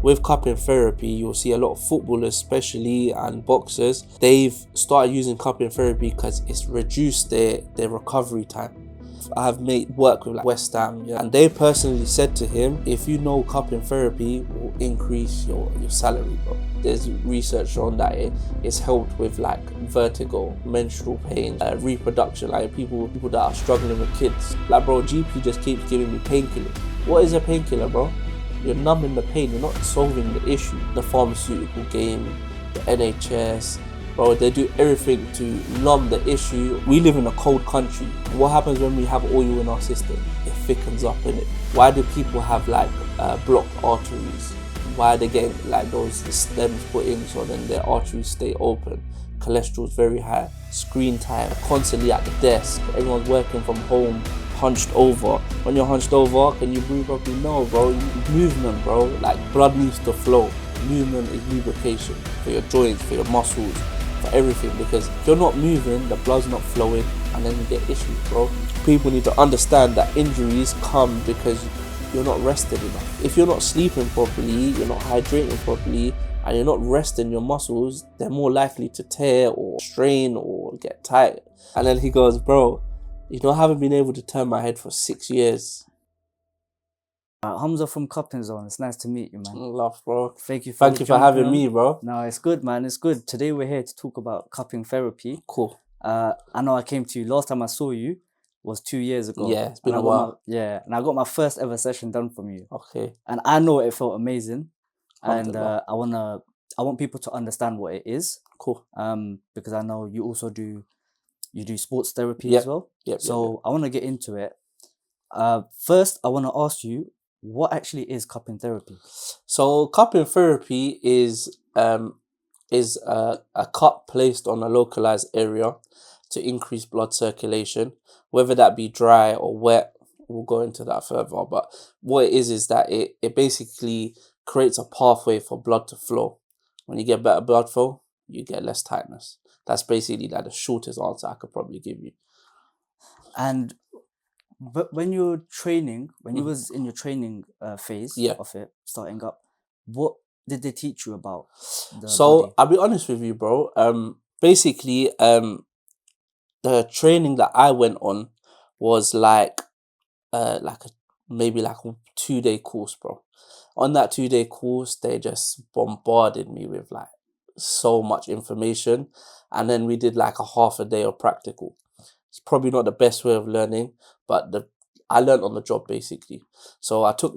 with cupping therapy, you'll see a lot of footballers especially and boxers, they've started using cupping therapy because it's reduced their recovery time. I have made work with like West Ham, and they personally said to him, if you know cupping therapy will increase your salary, bro. There's research on that it's helped with like vertigo, menstrual pain, reproduction, like people that are struggling with kids. Like, bro, GP just keeps giving me painkillers. What is a painkiller, bro? You're numbing the pain, you're not solving the issue. The pharmaceutical game, the NHS, bro, they do everything to numb the issue. We live in a cold country. What happens when we have oil in our system? It thickens up, innit? Why do people have like blocked arteries? Why are they getting like those stems put in so then their arteries stay open? Cholesterol's very high. Screen time, constantly at the desk. Everyone's working from home, hunched over. When you're hunched over, can you breathe properly? No, bro. Movement, bro. Like, blood needs to flow. Movement is lubrication for your joints, for your muscles, for everything. Because if you're not moving, the blood's not flowing, and then you get issues, bro. People need to understand that injuries come because you're not rested enough. If you're not sleeping properly, you're not hydrating properly, and you're not resting your muscles, they're more likely to tear or strain or get tight. And then he goes, bro, you know, I haven't been able to turn my head for 6 years. Hamza from Cupping Zone. It's nice to meet you, man. Love, bro. Thank you for having me, bro. No, it's good, man. It's good. Today we're here to talk about cupping therapy. Cool. I know I came to you last time I saw you was 2 years ago. Yeah, it's been a while. And I got my first ever session done from you. Okay. And I know it felt amazing. And I want people to understand what it is. Cool. Because I know you also do sports therapy as well. Yep. I want to get into it. First, I want to ask you, what actually is cupping therapy? So cupping therapy is a cup placed on a localized area to increase blood circulation, whether that be dry or wet. We'll go into that further. But what it is that it basically creates a pathway for blood to flow. When you get better blood flow, you get less tightness. That's basically like the shortest answer I could probably give you. And but when you're training, when you was in your training phase of it, starting up, what did they teach you about the body? I'll be honest with you, bro. Basically, the training that I went on was maybe a 2-day course, bro. On that 2-day course, they just bombarded me with like so much information, and then we did like a half a day of practical. It's probably not the best way of learning, but I learned on the job basically. So I took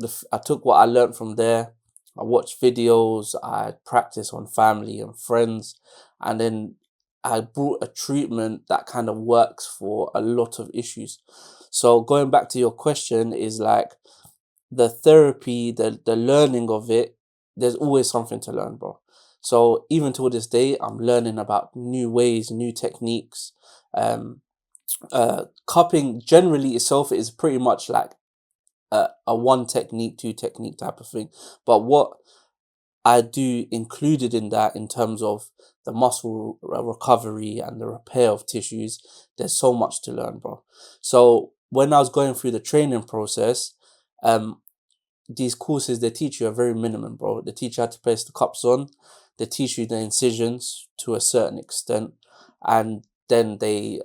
what I learned from there. I watched videos, I practiced on family and friends, and then I brought a treatment that kind of works for a lot of issues. So going back to your question is like the therapy, the learning of it, there's always something to learn, bro. So even to this day, I'm learning about new ways, new techniques. Cupping generally itself is pretty much like a one technique, two technique type of thing. But what I do included in that in terms of the muscle recovery and the repair of tissues, there's so much to learn, bro. So when I was going through the training process, these courses, they teach you a very minimum, bro. They teach you how to place the cups on. They teach you the incisions to a certain extent. And then they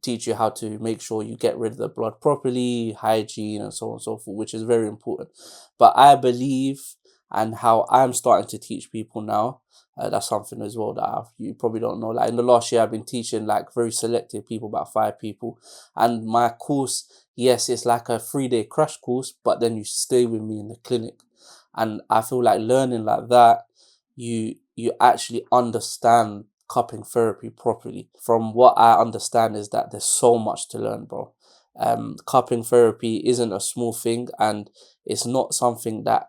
teach you how to make sure you get rid of the blood properly, hygiene, and so on and so forth, which is very important. But I believe, and how I'm starting to teach people now, that's something as well that you probably don't know. Like in the last year, I've been teaching like very selective people, about 5 people. And my course, yes, it's like a 3-day crash course, but then you stay with me in the clinic. And I feel like learning like that, you actually understand cupping therapy properly. From what I understand is that there's so much to learn, bro. Cupping therapy isn't a small thing, and it's not something that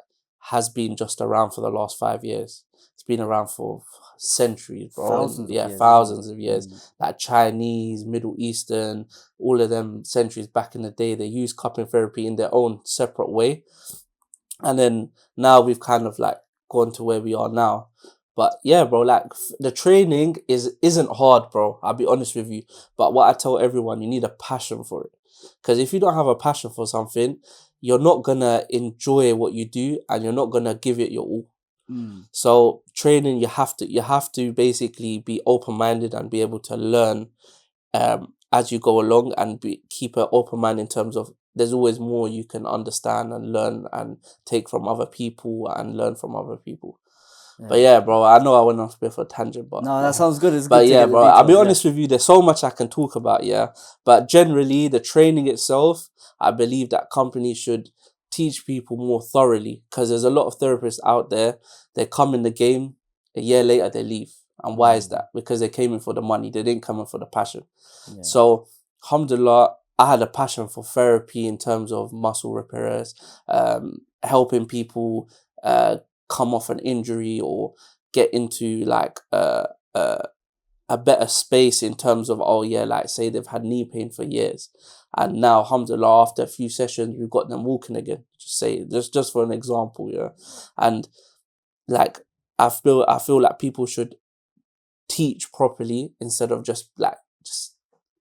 has been just around for the last 5 years. It's been around for centuries, bro. Thousands of years. Like Chinese, Middle Eastern, all of them centuries back in the day, they used cupping therapy in their own separate way. And then now we've kind of like gone to where we are now. But yeah, bro, like the training isn't hard, bro. I'll be honest with you. But what I tell everyone, you need a passion for it. Because if you don't have a passion for something, you're not gonna enjoy what you do, and you're not gonna give it your all. Mm. So training, you have to basically be open minded and be able to learn as you go along, and keep an open mind in terms of there's always more you can understand and learn and take from other people and learn from other people. But Yeah. yeah, bro, I know I went off a bit of a tangent, but No, that sounds good. It's good but to yeah, get the bro, I'll be details. Yeah. honest with you, there's so much I can talk about, yeah. But generally, the training itself, I believe that companies should teach people more thoroughly, because there's a lot of therapists out there. They come in the game, a year later they leave. And why is Mm. that? Because they came in for the money. They didn't come in for the passion. Yeah. So, alhamdulillah, I had a passion for therapy in terms of muscle repairers, helping people come off an injury or get into like a better space in terms of, oh yeah, like say they've had knee pain for years, and now alhamdulillah, after a few sessions we've got them walking again, just for an example, yeah. And like I feel like people should teach properly instead of just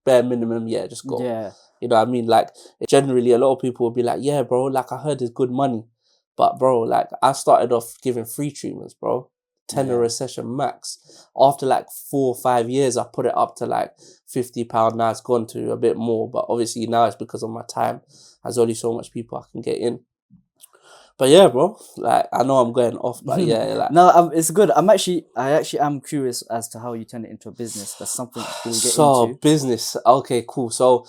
bare minimum, yeah, just go. Yeah. You know what I mean? Like, generally, a lot of people will be like, yeah, bro, like, I heard there's good money. But, bro, like, I started off giving free treatments, bro. Tenner Yeah. a session max. After, like, 4 or 5 years, I put it up to, like, £50. Now it's gone to a bit more. But obviously, now it's because of my time. There's only so much people I can get in. But, yeah, bro, like, I know I'm going off, but, yeah, like... No, it's good. I actually am curious as to how you turn it into a business. That's something we'll get So, into. business. Okay, cool. So...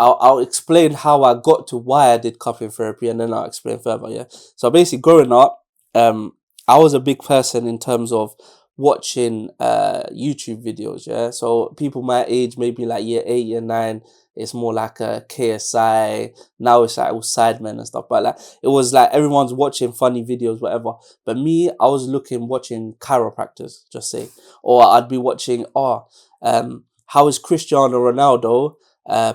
I'll explain how I got to why I did cupping therapy, and then I'll explain further, yeah. So basically, growing up, I was a big person in terms of watching YouTube videos, yeah. So people my age, maybe like year 8, year 9, it's more like a KSI. Now it's like all Sidemen and stuff, but like it was like everyone's watching funny videos, whatever. But me, I was watching chiropractors, just say, or I'd be watching, how is Cristiano Ronaldo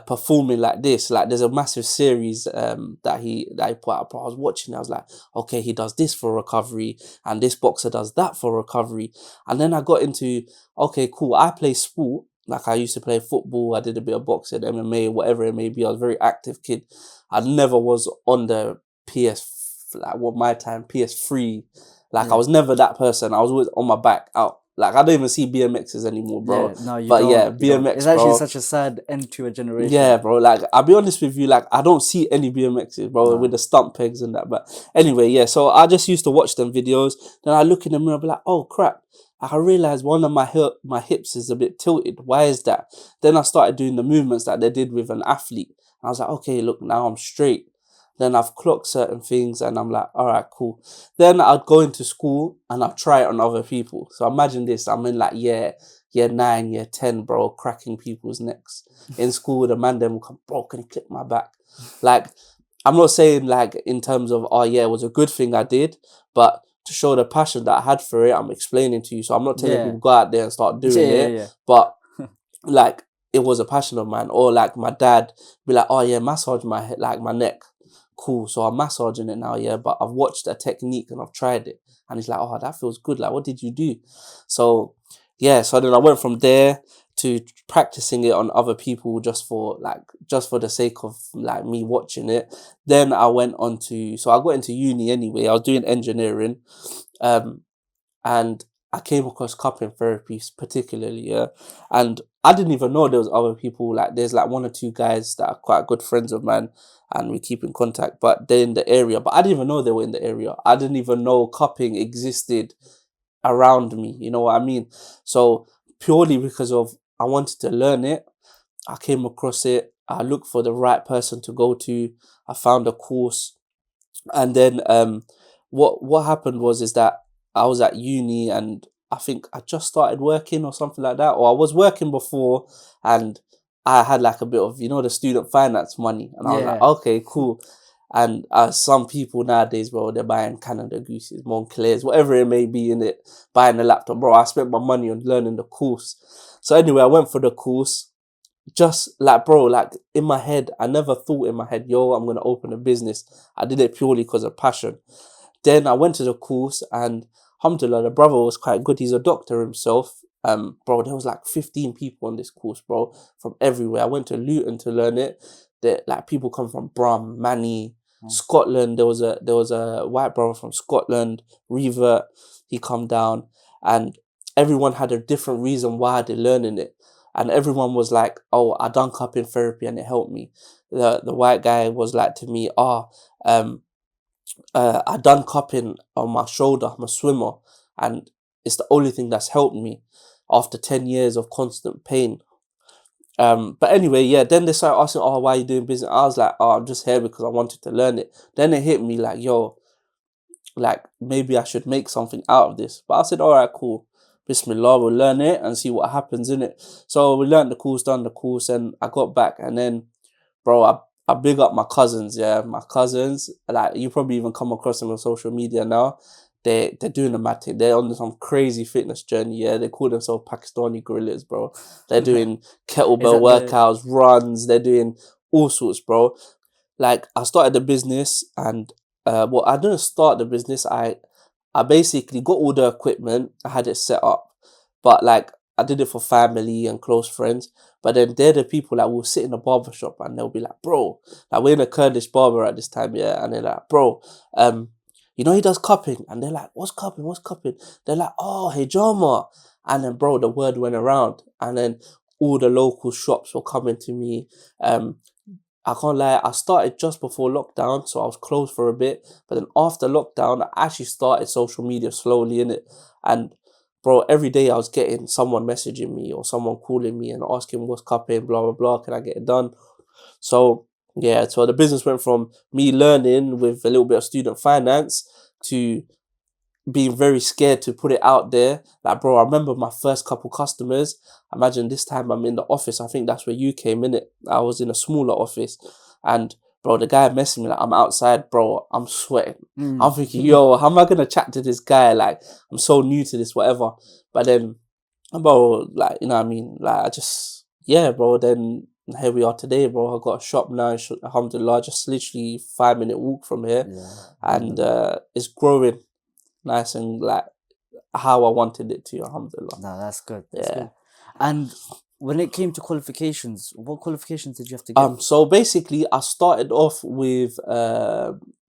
performing like this? Like there's a massive series that he put up. I was watching, I was like, okay, he does this for recovery, and this boxer does that for recovery. And then I got into, okay, cool, I play sport. Like I used to play football, I did a bit of boxing, MMA, whatever it may be. I was a very active kid. I never was on the like what my time, PS3. Like I was never that person. I was always on my back out. Like I don't even see BMXs anymore, bro. Yeah, no, you But don't. yeah, You don't. BMX, It's actually bro. such a sad end to a generation. Yeah, bro. Like I'll be honest with you, like I don't see any BMXs, bro, with the stump pegs and that. But anyway, yeah. So I just used to watch them videos. Then I look in the mirror, and be like, oh crap. Like I realized one of my hips is a bit tilted. Why is that? Then I started doing the movements that they did with an athlete. And I was like, okay, look, now I'm straight. Then I've clocked certain things and I'm like, all right, cool. Then I'd go into school and I'd try it on other people. So imagine this, I'm in like year 9, year 10, bro, cracking people's necks. In school, the man then will come, bro, can you click my back? Like, I'm not saying like in terms of, oh yeah, it was a good thing I did, but to show the passion that I had for it, I'm explaining to you. So I'm not telling people go out there and start doing it, but like it was a passion of mine. Or like my dad be like, oh yeah, massage my head, like my neck. Cool, so I'm massaging it now, yeah, but I've watched a technique and I've tried it. And he's like, oh, that feels good. Like, what did you do? So, yeah, so then I went from there to practicing it on other people just for the sake of like me watching it. Then I went on to, so I got into uni anyway. I was doing engineering, and I came across cupping therapies particularly, yeah. And I didn't even know there was other people. Like there's like 1 or 2 guys that are quite good friends of mine and we keep in contact, but they're in the area. But I didn't even know they were in the area. I didn't even know cupping existed around me. You know what I mean? So purely because of I wanted to learn it, I came across it. I looked for the right person to go to. I found a course. And then what happened was is that I was at uni and I think I just started working or something like that, or I was working before and I had like a bit of, the student finance money, and I was like, okay, cool. And some people nowadays, bro, they're buying Canada Gooses, Montclairs, whatever it may be in it, buying a laptop, bro. I spent my money on learning the course. So anyway, I went for the course. Just like, bro, like in my head, I never thought in my head, yo, I'm going to open a business. I did it purely because of passion. Then I went to the course and alhamdulillah, the brother was quite good. He's a doctor himself. Bro, there was like 15 people on this course, bro, from everywhere. I went to Luton to learn it. Like people come from Brum, Manny, Scotland. There was a white brother from Scotland, revert. He come down, and everyone had a different reason why they're learning it, and everyone was like, "Oh, I done cupping therapy and it helped me." The white guy was like to me, I done cupping on my shoulder. I'm a swimmer, and it's the only thing that's helped me after 10 years of constant pain. But anyway, yeah. Then they started asking, "Oh, why are you doing business?" I was like, "Oh, I'm just here because I wanted to learn it." Then it hit me like, "Yo, like maybe I should make something out of this." But I said, "All right, cool. Bismillah, we'll learn it and see what happens in it." So we learned the course, done the course, and I got back, and then, bro, I big up my cousins. Yeah, my cousins. Like you probably even come across them on social media now. They're doing the mad thing. They're on some crazy fitness journey. Yeah, they call themselves Pakistani gorillas, bro. They're doing Is kettlebell that the workouts, runs. They're doing all sorts, bro. Like I started the business, and well, I didn't start the business. I basically got all the equipment. I had it set up, but like I did it for family and close friends. But then they're the people that will sit in a barber shop and they'll be like, "Bro, like we're in a Kurdish barber at this time, yeah," and they're like, "Bro, he does cupping," and they're like, "What's cupping? What's cupping?" They're like, "Oh, hijama," and then bro, the word went around, and then all the local shops were coming to me. Um, I can't lie, I started just before lockdown, so I was closed for a bit. But then after lockdown, I actually started social media slowly in it. And bro, every day I was getting someone messaging me or someone calling me and asking what's cupping, blah blah blah, can I get it done? So yeah, so the business went from me learning with a little bit of student finance to being very scared to put it out there. Like, bro, I remember my first couple customers. Imagine this time I'm in the office. I think that's where you came in it. I was in a smaller office, and bro, the guy messaged me like, "I'm outside, bro. I'm sweating." I'm thinking, "Yo, how am I gonna chat to this guy? Like, I'm so new to this, whatever." But then, bro, like, you know what I mean? Like, I just, yeah, bro. Then here we are today, bro. I got a shop now. Alhamdulillah, just literally 5 minute walk from here, yeah. and it's growing nice and like how I wanted it to, alhamdulillah. No, that's good. That's Yeah. good. And when it came to qualifications, what qualifications did you have to get? So basically I started off with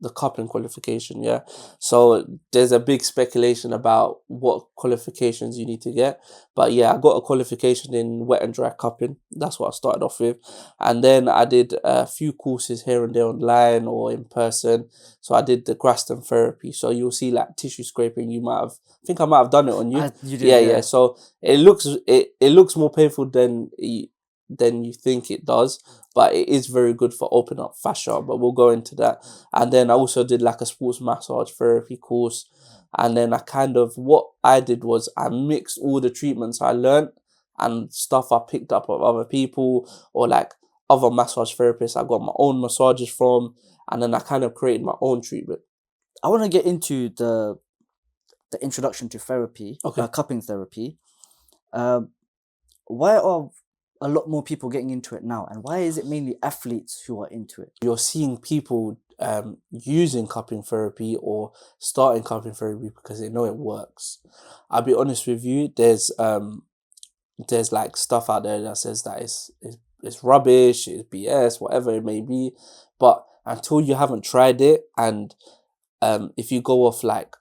the cupping qualification, yeah. So there's a big speculation about what qualifications you need to get. But yeah, I got a qualification in wet and dry cupping. That's what I started off with. And then I did a few courses here and there online or in person. So I did the Graston therapy. So you'll see like tissue scraping. I think I might have done it on you. You did, Yeah, yeah. yeah. So it looks more painful than you think it does, but it is very good for opening up fascia. But we'll go into that. And then I also did like a sports massage therapy course. And then what I did was I mixed all the treatments I learned and stuff I picked up of other people or like other massage therapists I got my own massages from, and then I kind of created my own treatment. I want to get into the introduction to therapy, Okay. cupping therapy. Why are a lot more people getting into it now, and why is it mainly athletes who are into it? You're seeing people using cupping therapy or starting cupping therapy because they know it works. I'll be honest with you, there's like stuff out there that says that it's rubbish, it's BS, whatever it may be. But until you haven't tried it, and if you go off like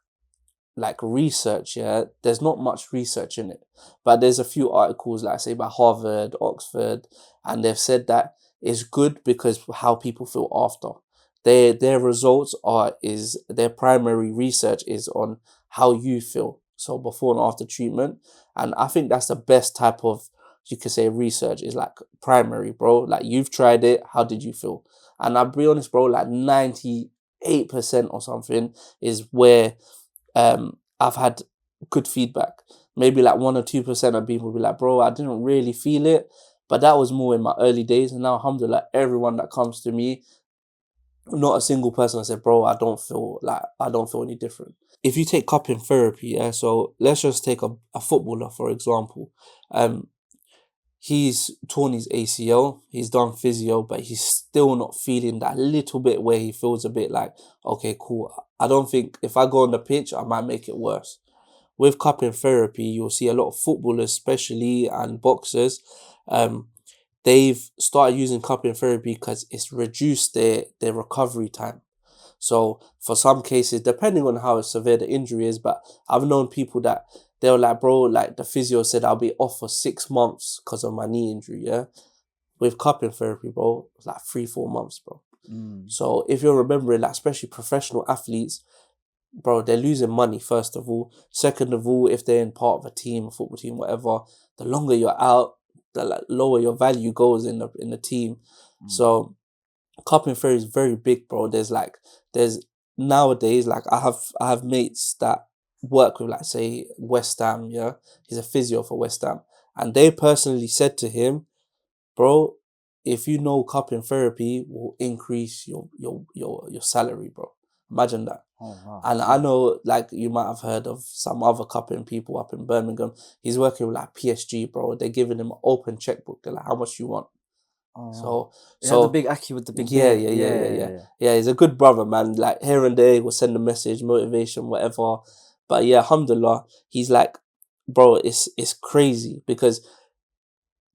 research, yeah, there's not much research in it. But there's a few articles, like say by Harvard, Oxford, and they've said that it's good because how people feel after. Their results is their primary research is on how you feel. So before and after treatment. And I think that's the best type of, you could say, research is like primary, bro. Like you've tried it, how did you feel? And I'll be honest, bro, like 98% or something is where I've had good feedback. Maybe like 1 or 2% of people will be like, "Bro, I didn't really feel it," but that was more in my early days. And now, alhamdulillah, everyone that comes to me, not a single person has said, "Bro, I don't feel any different." If you take cupping therapy, yeah, so let's just take a footballer for example. Um, he's torn his ACL, he's done physio, but he's still not feeling that little bit where he feels a bit like, okay, cool. I don't think if I go on the pitch, I might make it worse. With cupping therapy, you'll see a lot of footballers, especially, and boxers, they've started using cupping therapy because it's reduced their recovery time. So for some cases, depending on how severe the injury is, but I've known people that they were like, bro, like the physio said I'll be off for 6 months because of my knee injury, yeah? With cupping therapy, bro, it's like 3-4 months, bro. So if you're remembering, like, especially professional athletes, bro, they're losing money, first of all. Second of all, if they're in part of a team, a football team, whatever, the longer you're out, the like, lower your value goes in the team. So cupping therapy is very big, bro. There's nowadays, like I have mates that work with, like, say, West Ham, yeah? He's a physio for West Ham. And they personally said to him, bro, if you know cupping therapy will increase your salary, bro. Imagine that. Oh wow. And I know, like, you might have heard of some other cupping people up in Birmingham. He's working with like PSG, bro. They're giving him an open checkbook. They're like, how much you want? Oh wow. So The big Aki with the big yeah, beard. yeah. He's a good brother, man. Like, here and there, he will send a message, motivation, whatever. But yeah, alhamdulillah, he's like, bro, it's crazy because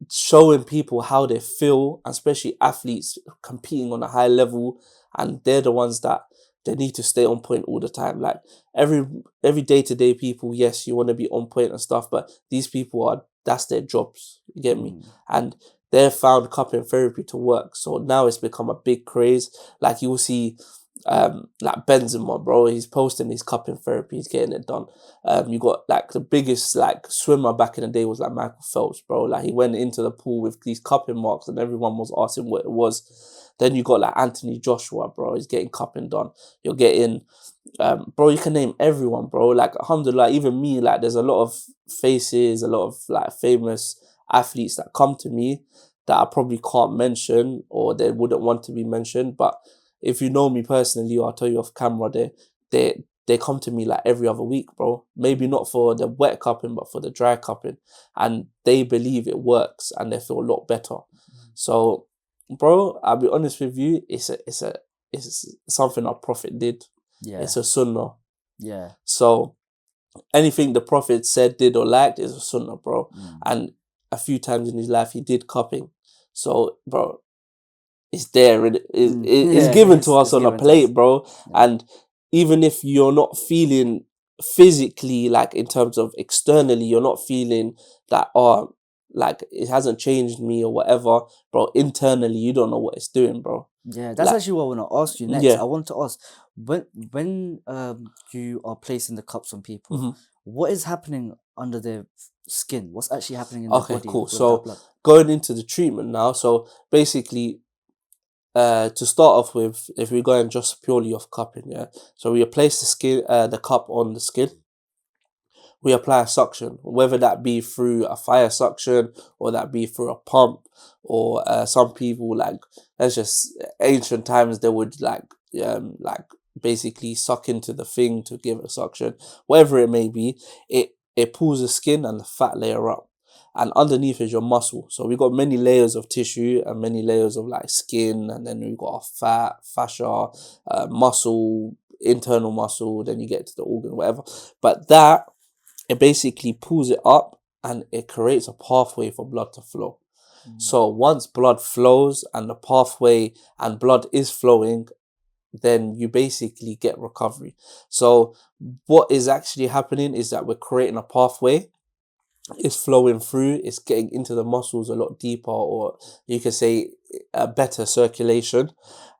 showing people how they feel, especially athletes competing on a high level, and they're the ones that they need to stay on point all the time. Like, every day-to-day people, yes, you want to be on point and stuff, but these people that's their jobs. You get me? And they've found cupping therapy to work. So now it's become a big craze. Like, you will see like Benzema, bro, he's posting his cupping therapy, he's getting it done. You got like the biggest like swimmer back in the day was like Michael Phelps, bro. Like, he went into the pool with these cupping marks and everyone was asking what it was. Then you got like Anthony Joshua, bro, he's getting cupping done. You're getting bro, you can name everyone, bro. Like, alhamdulillah, even me, like, there's a lot of faces, a lot of like famous athletes that come to me that I probably can't mention or they wouldn't want to be mentioned, but if you know me personally, or I'll tell you off camera, they come to me like every other week, bro. Maybe not for the wet cupping, but for the dry cupping, and they believe it works and they feel a lot better. So, bro, I'll be honest with you, it's something our Prophet did. Yeah. It's a sunnah. Yeah. So anything the Prophet said, did, or liked is a sunnah, bro. And a few times in his life he did cupping. So, bro, it's there. It's given to us on a plate, bro. Yeah. And even if you're not feeling physically, like in terms of externally, you're not feeling that, oh, like it hasn't changed me or whatever, bro, internally, you don't know what it's doing, bro. Yeah, that's Like, actually what I want to ask you next. yeah. I want to ask, when you are placing the cups on people, what is happening under their skin? What's actually happening in their Okay, body cool. with that So blood? going into the treatment now. So basically, to start off with, if we're going just purely off cupping, yeah. So we place the cup on the skin. We apply a suction, whether that be through a fire suction or that be through a pump, or some people, like, that's just ancient times, they would like basically suck into the thing to give a suction. Whatever it may be, it pulls the skin and the fat layer up. And underneath is your muscle. So we've got many layers of tissue and many layers of like skin, and then we've got our fat, fascia, muscle, internal muscle, then you get to the organ, whatever. But that, it basically pulls it up and it creates a pathway for blood to flow. So once blood flows and the pathway and blood is flowing, then you basically get recovery. So what is actually happening is that we're creating a pathway. It's flowing through, it's getting into the muscles a lot deeper, or you could say a better circulation.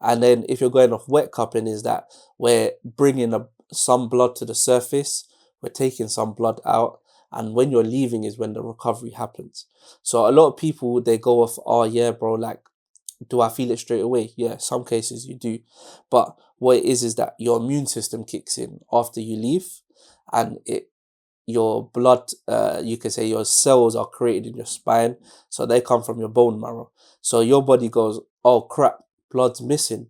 And then if you're going off wet cupping, is that we're bringing some blood to the surface, we're taking some blood out, and when you're leaving is when the recovery happens. So a lot of people, they go off, oh yeah, bro, like, do I feel it straight away? Yeah, some cases you do. But what it is that your immune system kicks in after you leave, and your blood, you can say your cells are created in your spine, so they come from your bone marrow. So your body goes, oh crap, blood's missing,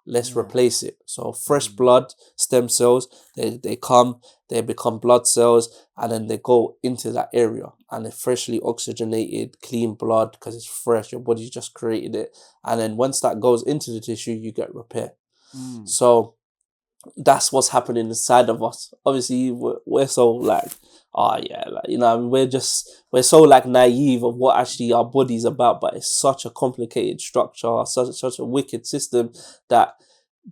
let's replace it. So fresh blood, stem cells, they come, they become blood cells, and then they go into that area, and they're freshly oxygenated, clean blood, because it's fresh, your body's just created it. And then once that goes into the tissue, you get repair. So that's what's happening inside of us. Obviously, we're so like, oh yeah, like, you know, I mean, we're so like naive of what actually our body's about, but it's such a complicated structure, such a wicked system, that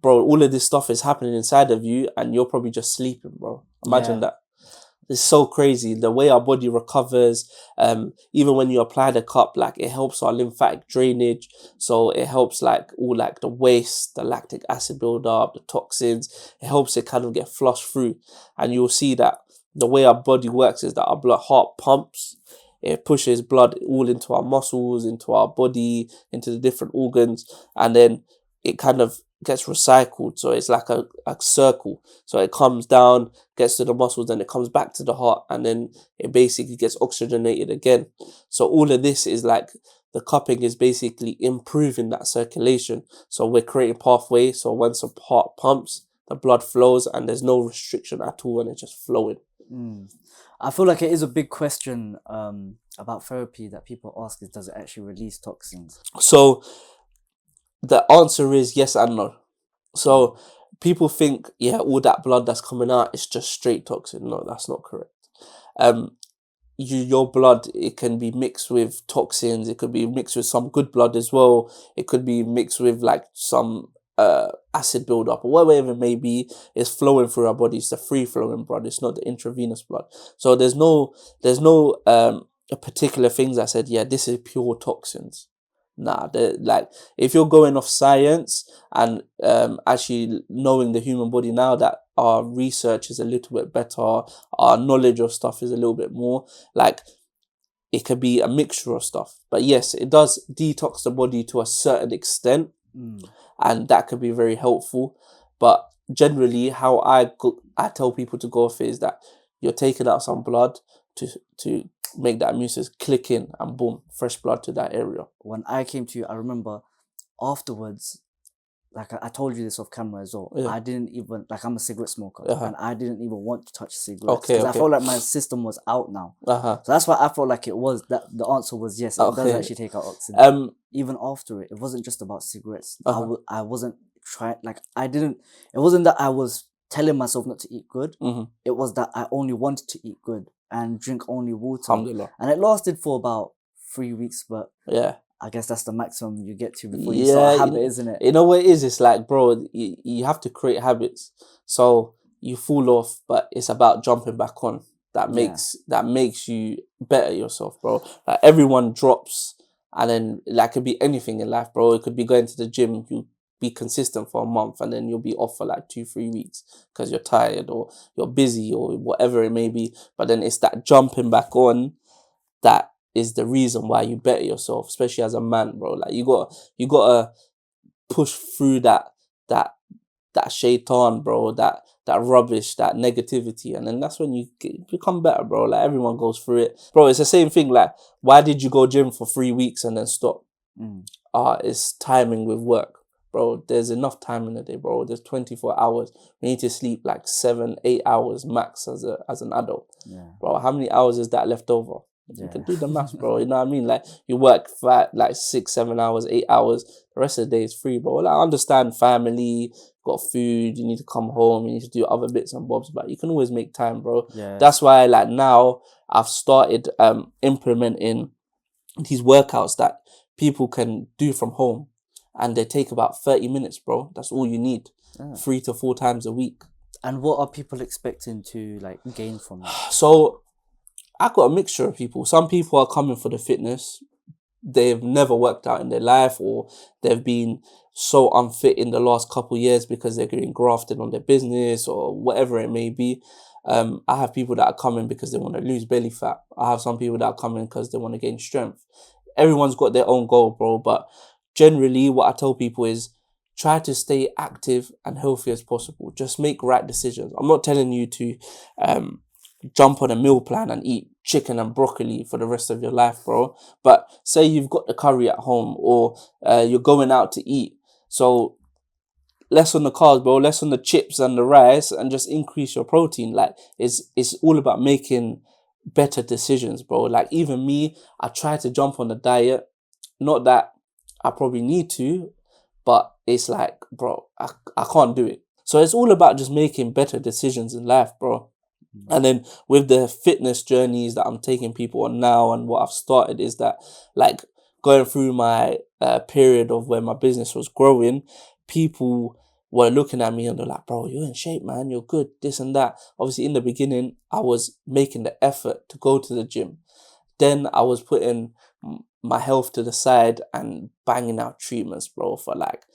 bro, all of this stuff is happening inside of you and you're probably just sleeping, bro. Imagine that. It's so crazy the way our body recovers. Even when you apply the cup, like it helps our lymphatic drainage. So it helps like all like the waste, the lactic acid buildup, the toxins. It helps it kind of get flushed through. And you'll see that the way our body works is that our blood heart pumps. It pushes blood all into our muscles, into our body, into the different organs, and then it kind of gets recycled. So it's like a circle. So it comes down, gets to the muscles, then it comes back to the heart, and then it basically gets oxygenated again. So all of this is like the cupping is basically improving that circulation. So we're creating pathway. So once the heart pumps, the blood flows and there's no restriction at all and it's just flowing. I feel like it is a big question about therapy that people ask is, does it actually release toxins? So the answer is yes and no. So people think, yeah, all that blood that's coming out is just straight toxin. No, that's not correct. Your blood, it can be mixed with toxins. It could be mixed with some good blood as well. It could be mixed with like some acid buildup or whatever it may be. Is flowing through our body. It's the free flowing blood. It's not the intravenous blood. So there's no a particular things that said, yeah, this is pure toxins. Nah, like if you're going off science and actually knowing the human body now that our research is a little bit better, our knowledge of stuff is a little bit more, like it could be a mixture of stuff. But yes, it does detox the body to a certain extent, and that could be very helpful. But generally, how I tell people to go off is that you're taking out some blood to make that immune system click in, and boom, fresh blood to that area. When I came to you, I remember afterwards, like I told you this off camera as well. I didn't even, like, I'm a cigarette smoker, and I didn't even want to touch cigarettes because I felt like my system was out now. So that's why I felt like it was that the answer was yes. It does actually take out oxygen. Even after it wasn't just about cigarettes. I wasn't trying, like it wasn't that I was telling myself not to eat good. It was that I only wanted to eat good and drink only water. And it lasted for about 3 weeks, but I guess that's the maximum you get to before you start a habit, isn't it? You know what it is? It's like, bro, you have to create habits. So you fall off, but it's about jumping back on. That makes you better yourself, bro. Like everyone drops, and then like it could be anything in life, bro. It could be going to the gym. You be consistent for a month and then you'll be off for like 2-3 weeks because you're tired or you're busy or whatever it may be. But then it's that jumping back on that is the reason why you better yourself, especially as a man, bro. Like you gotta push through that shaitan, bro, that rubbish, that negativity, and then that's when you become better, bro. Like everyone goes through it, bro. It's the same thing. Like, why did you go gym for 3 weeks and then stop? It's timing with work. Bro, there's enough time in the day, bro. There's 24 hours. We need to sleep like 7-8 hours max as an adult. Bro, how many hours is that left over? You can do the maths, bro. You know what I mean? Like you work for like 6-7 hours, 8 hours. The rest of the day is free, bro. Like, I understand family, got food, you need to come home, you need to do other bits and bobs, but you can always make time, bro. That's why like now I've started implementing these workouts that people can do from home. And they take about 30 minutes, bro. That's all you need. 3 to 4 times a week. And what are people expecting to like gain from that? So I got a mixture of people. Some people are coming for the fitness. They've never worked out in their life, or they've been so unfit in the last couple of years because they're getting grafted on their business or whatever it may be. I have people that are coming because they want to lose belly fat. I have some people that are coming because they want to gain strength. Everyone's got their own goal, bro, but generally, what I tell people is try to stay active and healthy as possible. Just make right decisions. I'm not telling you to jump on a meal plan and eat chicken and broccoli for the rest of your life, bro. But say you've got the curry at home or you're going out to eat. So less on the carbs, bro, less on the chips and the rice, and just increase your protein. Like it's all about making better decisions, bro. Like even me, I try to jump on the diet. Not that I probably need to, but it's like, bro, I can't do it. So it's all about just making better decisions in life, bro. And then with the fitness journeys that I'm taking people on now and what I've started is that, like, going through my period of where my business was growing, people were looking at me and they're like, bro, you're in shape, man. You're good, this and that. Obviously, in the beginning, I was making the effort to go to the gym. Then I was putting my health to the side and banging out treatments, bro, for like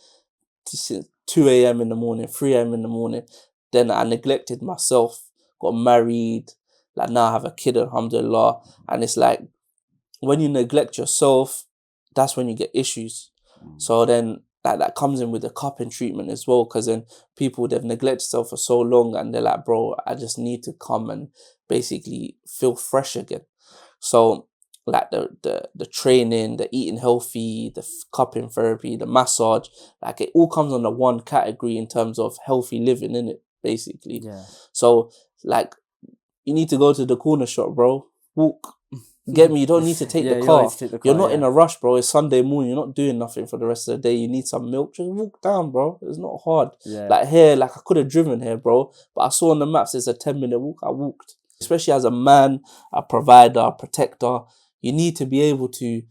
2 a.m. in the morning, 3 a.m. in the morning. Then I neglected myself, got married, like now I have a kid, alhamdulillah. And it's like, when you neglect yourself, that's when you get issues. So then that comes in with the cupping treatment as well, because then people, they've neglected themselves for so long and they're like, bro, I just need to come and basically feel fresh again. So like the training, the eating healthy, the cupping therapy, the massage, like it all comes under one category in terms of healthy living, innit? Basically. Yeah. So like, you need to go to the corner shop, bro. Walk. Get me? You don't need to take the car. You're not in a rush, bro. It's Sunday morning. You're not doing nothing for the rest of the day. You need some milk. Just walk down, bro. It's not hard. Yeah. Like here, like I could have driven here, bro. But I saw on the maps it's a 10-minute walk. I walked. Especially as a man, a provider, a protector, you need to be able to,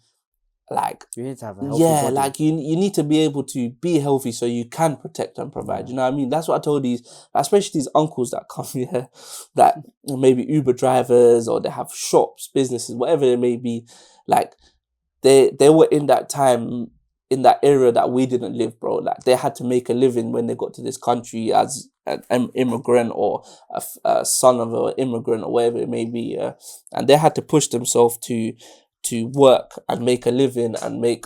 like, you need to have a healthy body. like you need to be able to be healthy so you can protect and provide. You know what I mean? That's what I told these, especially these uncles that come here, that maybe Uber drivers or they have shops, businesses, whatever it may be. Like they were in that time, in that era that we didn't live, bro. Like they had to make a living when they got to this country as an immigrant or a son of an immigrant or whatever it may be. And they had to push themselves to work and make a living and make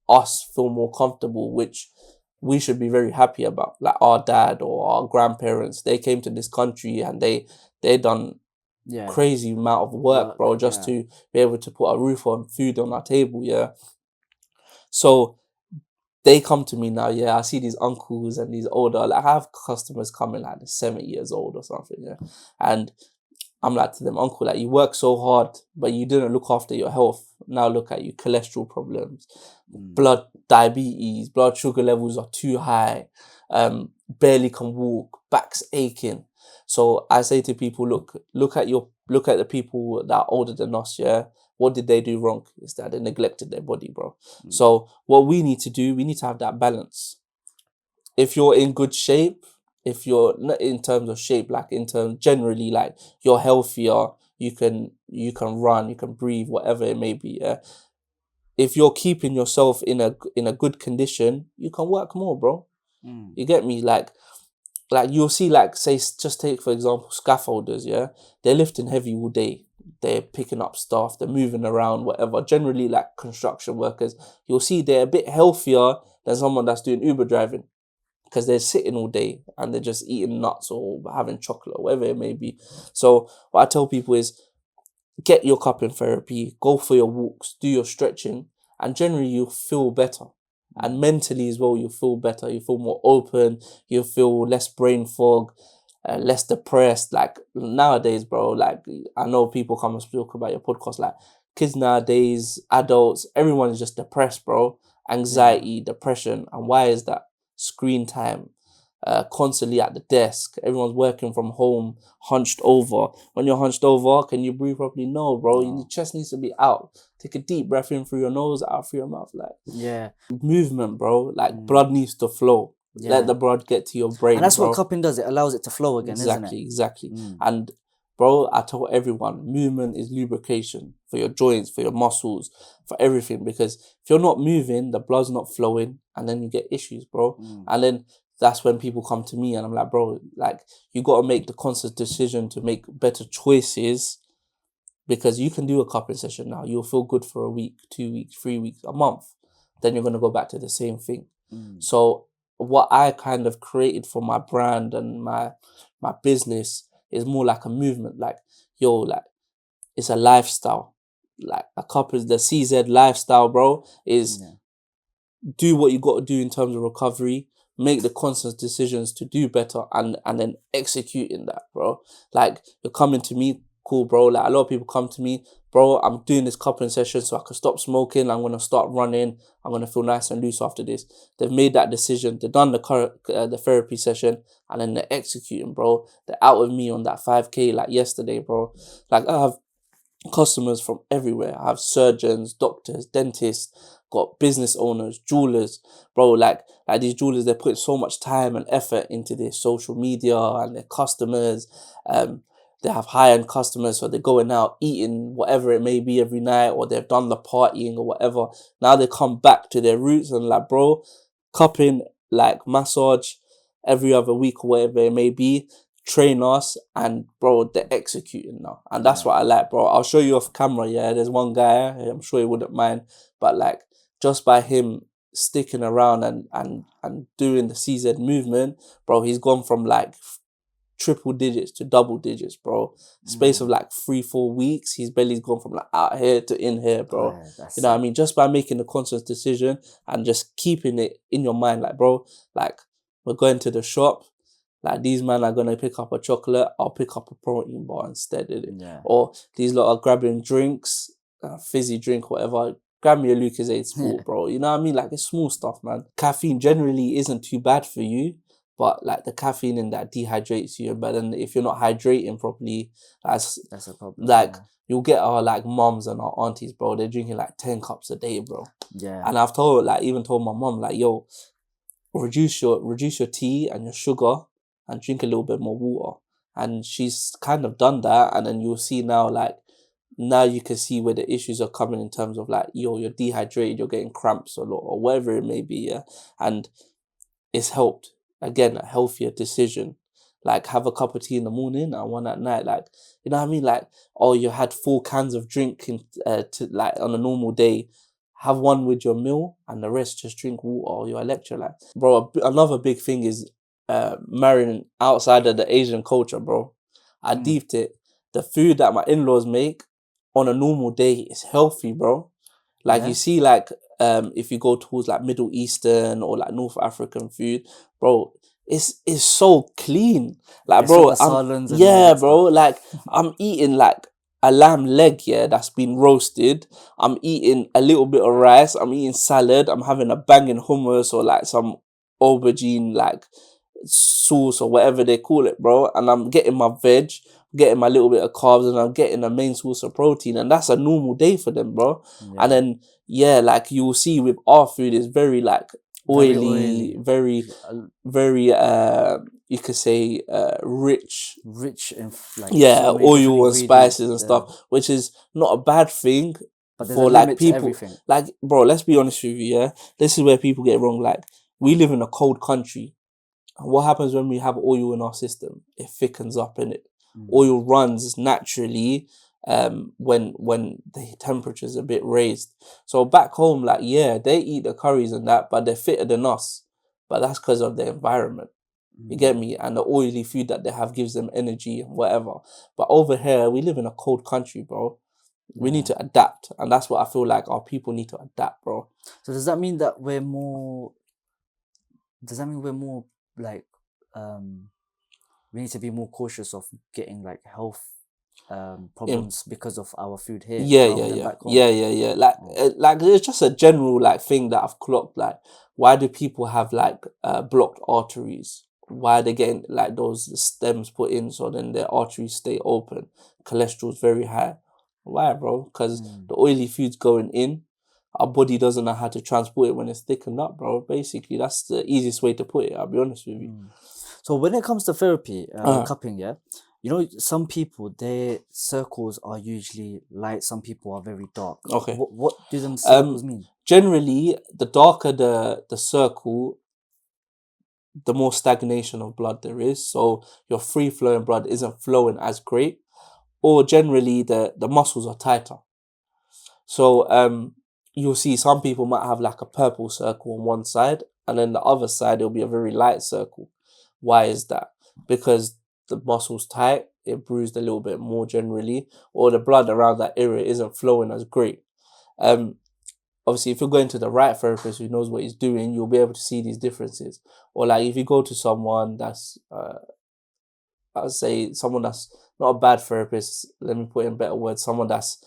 us feel more comfortable, which we should be very happy about. Like our dad or our grandparents, they came to this country and they done crazy amount of work, bro, just to be able to put a roof on, food on our table. So they come to me now. I see these uncles and these older, like I have customers coming like 70 years old or something. And I'm like to them, uncle, like you work so hard, but you didn't look after your health. Now look at you, cholesterol problems, blood diabetes, blood sugar levels are too high, barely can walk, back's aching. So I say to people, look at the people that are older than us. What did they do wrong? Is that they neglected their body, bro. So what we need to do, we need to have that balance. If you're in good shape, if you're not in terms of shape, like in terms generally, like you're healthier, you can run, you can breathe, whatever it may be. If you're keeping yourself in a good condition, you can work more, bro. You get me? Like you'll see, like say, just take for example scaffolders. They're lifting heavy all day. They're picking up stuff. They're moving around, whatever. Generally, like construction workers, you'll see they're a bit healthier than someone that's doing Uber driving, because they're sitting all day and they're just eating nuts or having chocolate or whatever it may be. So what I tell people is, get your cupping therapy, go for your walks, do your stretching, and generally you'll feel better. And mentally as well, you'll feel better. You feel more open. You'll feel less brain fog, less depressed. Like nowadays, bro, like I know people come and talk about your podcast, like kids nowadays, adults, everyone is just depressed, bro. Anxiety, depression. And why is that? Screen time, constantly at the desk. Everyone's working from home, hunched over. When you're hunched over, can you breathe properly? No, bro. Your chest needs to be out. Take a deep breath in through your nose, out through your mouth. Like movement, bro. Like blood needs to flow. Let the blood get to your brain. And that's bro. What cupping does. It allows it to flow again, isn't it? Exactly. And bro, I tell everyone, movement is lubrication for your joints, for your muscles, for everything. Because if you're not moving, the blood's not flowing, and then you get issues, bro. And then that's when people come to me and I'm like, bro, like you got to make the conscious decision to make better choices, because you can do a cupping session now. You'll feel good for a week, 2 weeks, 3 weeks, a month. Then you're going to go back to the same thing. So what I kind of created for my brand and my business is more like a movement. Like, like it's a lifestyle. Like a cup is the CZ lifestyle, bro, is do what you got to do in terms of recovery, make the conscious decisions to do better, and then executing that, bro. Like you're coming to me, cool, bro. Like a lot of people come to me, bro, I'm doing this coupling session so I can stop smoking. I'm going to start running. I'm going to feel nice and loose after this. They've made that decision. They've done the therapy session, and then they're executing, bro. They're out with me on that 5K like yesterday, bro. Like I have customers from everywhere. I have surgeons, doctors, dentists, got business owners, jewelers, bro. Like these jewelers, they're putting so much time and effort into their social media and their customers. They have high-end customers, so they're going out eating whatever it may be every night, or they've done the partying or whatever. Now they come back to their roots and like, bro, cupping, like massage every other week or whatever it may be, train us, and bro, they're executing now. And that's what I like, bro. I'll show you off camera, yeah. There's one guy, I'm sure he wouldn't mind, but like just by him sticking around and doing the CZ movement, bro, he's gone from like triple digits to double digits, bro. Space of like 3-4 weeks, his belly's gone from like out here to in here, bro. You know what I mean? Just by making a conscious decision and just keeping it in your mind, like, bro, like we're going to the shop, like these men are gonna pick up a chocolate, I'll pick up a protein bar instead of it. Yeah. Or these lot are grabbing drinks, fizzy drink, whatever. Grab me a Lucozade Sport, bro. You know what I mean? Like it's small stuff, man. Caffeine generally isn't too bad for you, but like the caffeine in that dehydrates you. But then if you're not hydrating properly, that's a problem. Like you'll get our like mums and our aunties, bro. They're drinking like 10 cups a day, bro. Yeah. And I've even told my mum, like, yo, reduce your tea and your sugar and drink a little bit more water. And she's kind of done that. And then you'll see now, like, now you can see where the issues are coming in terms of like, yo, you're dehydrated, you're getting cramps a lot or whatever it may be, yeah. And it's helped. Again, a healthier decision. Like have a cup of tea in the morning and one at night. Like, you know what I mean? Like, oh, you had 4 cans of drink to like on a normal day. Have one with your meal and the rest just drink water or your electrolyte. Bro, another big thing is marrying outside of the Asian culture, bro. I deeped it. The food that my in-laws make on a normal day is healthy, bro. Like you see, like if you go towards like Middle Eastern or like North African food, bro, it's so clean. Like, bro, bro, like I'm eating like a lamb leg, yeah, that's been roasted. I'm eating a little bit of rice. I'm eating salad. I'm having a banging hummus or like some aubergine like sauce or whatever they call it, bro. And I'm getting my veg, getting my little bit of carbs, and I'm getting a main source of protein. And that's a normal day for them, bro. Yeah. And then, yeah, like you will see with our food, it's very like oily, very you could say rich in like so oil and spices and stuff, which is not a bad thing. But for like people, like, bro, let's be honest with you, yeah. This is where people get wrong. Like, we live in a cold country. And what happens when we have oil in our system? It thickens up, in it. Oil runs naturally when the temperature's a bit raised. So back home, like, yeah, they eat the curries and that, but they're fitter than us. But that's because of the environment. You get me? And the oily food that they have gives them energy and whatever. But over here, we live in a cold country, bro. We need to adapt. And that's what I feel like our people need to adapt, bro. So does that mean that we're more like we need to be more cautious of getting like health problems because of our food here? Yeah. Like it's just a general like thing that I've clocked. Like, why do people have like blocked arteries? Why are they getting like those stems put in so then their arteries stay open? Cholesterol's very high. Why, bro? Because the oily food's going in. Our body doesn't know how to transport it when it's thickened up, bro. Basically, that's the easiest way to put it. I'll be honest with you. So when it comes to therapy, cupping, yeah, you know, some people, their circles are usually light. Some people are very dark. Okay. What do them circles mean? Generally, the darker the circle, the more stagnation of blood there is. So your free-flowing blood isn't flowing as great. Or generally, the muscles are tighter. So you'll see some people might have like a purple circle on one side, and then the other side, it'll be a very light circle. Why is that? Because the muscle's tight, it bruised a little bit more generally, or the blood around that area isn't flowing as great. Obviously, if you're going to the right therapist who knows what he's doing, you'll be able to see these differences. Or like if you go to someone that's, I'd say someone that's not a bad therapist, let me put in better words, someone that's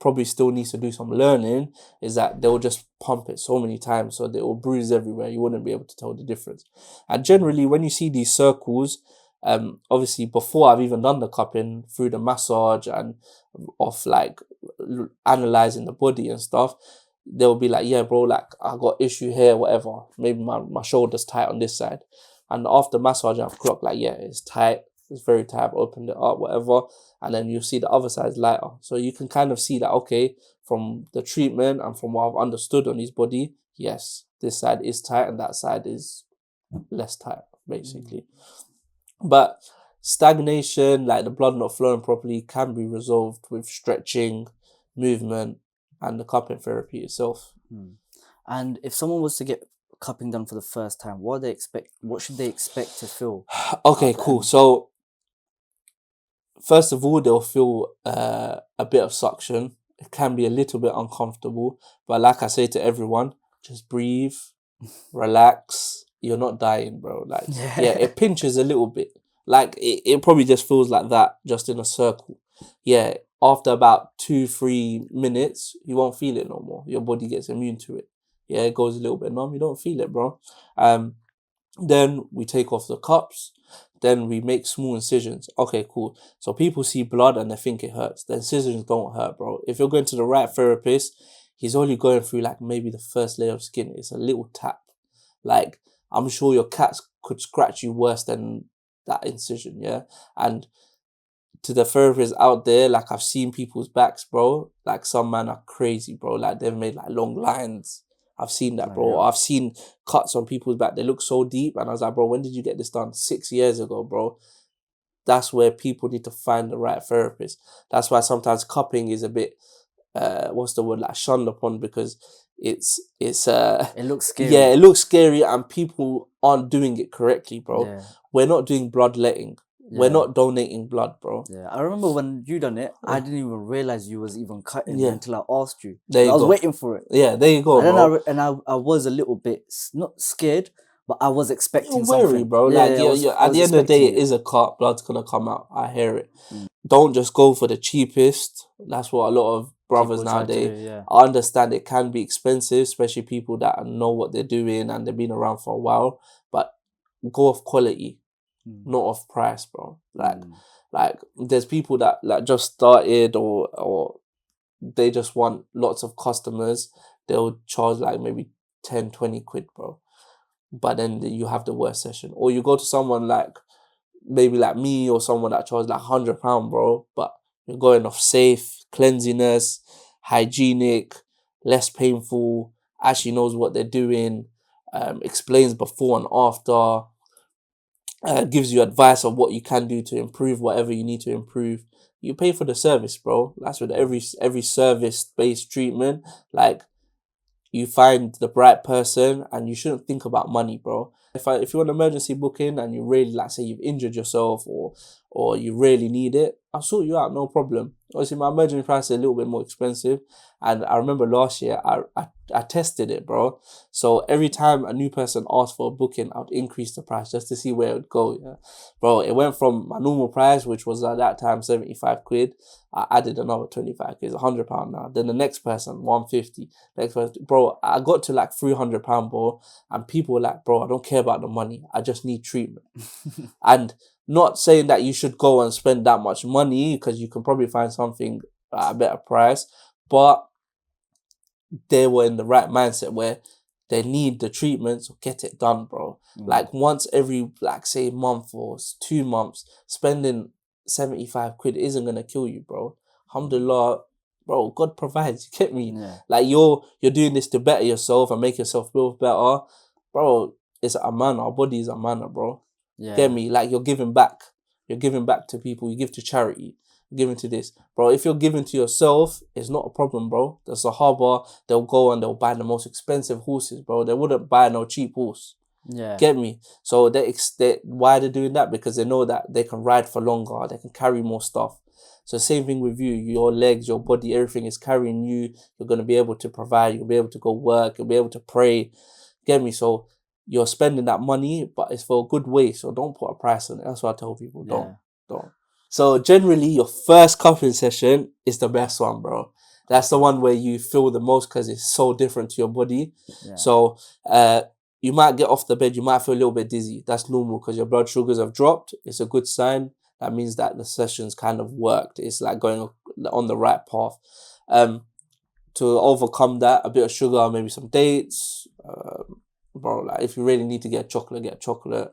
probably still needs to do some learning, is that they'll just pump it so many times so they will bruise everywhere. You wouldn't be able to tell the difference. And generally, when you see these circles, obviously before I've even done the cupping, through the massage and of like analyzing the body and stuff, they'll be like, yeah, bro, like I got issue here, whatever. Maybe my shoulder's tight on this side. And after massage, I've clocked like, yeah, it's tight. It's very tight. I've opened it up, whatever. And then you see the other side's lighter. So you can kind of see that, okay, from the treatment and from what I've understood on his body, yes, this side is tight and that side is less tight, basically. But stagnation, like the blood not flowing properly, can be resolved with stretching, movement, and the cupping therapy itself. And if someone was to get cupping done for the first time, what should they expect to feel? Okay, cool. So first of all, they'll feel a bit of suction. It can be a little bit uncomfortable, but like I say to everyone, just breathe, relax. You're not dying, bro. Like, yeah, it pinches a little bit. Like, it probably just feels like that, just in a circle. Yeah, after about 2-3 minutes, you won't feel it no more. Your body gets immune to it. Yeah, it goes a little bit numb. You don't feel it, bro. Then we take off the cups. Then we make small incisions. Okay, cool. So people see blood and they think it hurts. The incisions don't hurt, bro. If you're going to the right therapist, he's only going through like maybe the first layer of skin. It's a little tap. Like, I'm sure your cats could scratch you worse than that incision, yeah? And to the therapists out there, like, I've seen people's backs, bro. Like, some men are crazy, bro. Like, they've made like long lines. I've seen that, bro. I've seen cuts on people's back. They look so deep. And I was like, bro, when did you get this done? 6 years ago, bro. That's where people need to find the right therapist. That's why sometimes cupping is a bit, like shunned upon, because it looks scary. Yeah, it looks scary and people aren't doing it correctly, bro. Yeah. We're not doing bloodletting. We're not donating blood, bro. Yeah, I remember when you done it, I didn't even realize you was even cutting until I asked you. There you I was go. waiting for it. Yeah, there you go, and then bro. I was a little bit not scared, but I was expecting You're wary, something, bro. Yeah, Like, at the end of the day, it is a cut. Blood's gonna come out. I hear it. Don't just go for the cheapest. That's what a lot of brothers People try to nowadays. do, yeah. I understand it can be expensive, especially people that know what they're doing and they've been around for a while. But go off quality, not off price, bro. Like there's people that like just started or they just want lots of customers. They'll charge like maybe 10-20 quid, bro. But then you have the worst session. Or you go to someone like maybe like me or someone that charges like £100, bro. But you're going off safe, cleanliness, hygienic, less painful, actually knows what they're doing, explains before and after, gives you advice on what you can do to improve whatever you need to improve. You pay for the service, bro. That's with every service-based treatment. Like, you find the right person and you shouldn't think about money, bro. If you're on emergency booking and you really, like, say you've injured yourself or you really need it, I'll sort you out, no problem. Obviously, my emergency price is a little bit more expensive. And I remember last year, I tested it, bro. So every time a new person asked for a booking, I would increase the price just to see where it would go, yeah. Bro, it went from my normal price, which was at that time 75 quid. I added another 25 quid, £100 now. Then the next person, 150. Next person, bro, I got to like £300, bro. And people were like, bro, I don't care about the money. I just need treatment. And not saying that you should go and spend that much money, because you can probably find something at a better price. But they were in the right mindset where they need the treatment, so get it done, bro. Like once every, like, say, month or 2 months, spending 75 quid isn't gonna kill you, bro. Alhamdulillah, bro, God provides, you get me? Yeah. Like you're doing this to better yourself and make yourself feel better. Bro, it's a manner. Our body is a manner, bro. Yeah. Get me? Like, you're giving back. You're giving back to people. You give to charity. You're giving to this. Bro, if you're giving to yourself, it's not a problem, bro. The Sahaba, they'll go and they'll buy the most expensive horses, bro. They wouldn't buy no cheap horse. Yeah. Get me? So why they're doing that? Because they know that they can ride for longer. They can carry more stuff. So same thing with you. Your legs, your body, everything is carrying you. You're going to be able to provide. You'll be able to go work. You'll be able to pray. Get me? So you're spending that money, but it's for a good way. So don't put a price on it. That's what I tell people. Don't. So generally, your first cupping session is the best one, bro. That's the one where you feel the most because it's so different to your body. Yeah. So you might get off the bed, you might feel a little bit dizzy. That's normal because your blood sugars have dropped. It's a good sign. That means that the session's kind of worked. It's like going on the right path. To overcome that, a bit of sugar, maybe some dates. Bro, like if you really need to get chocolate.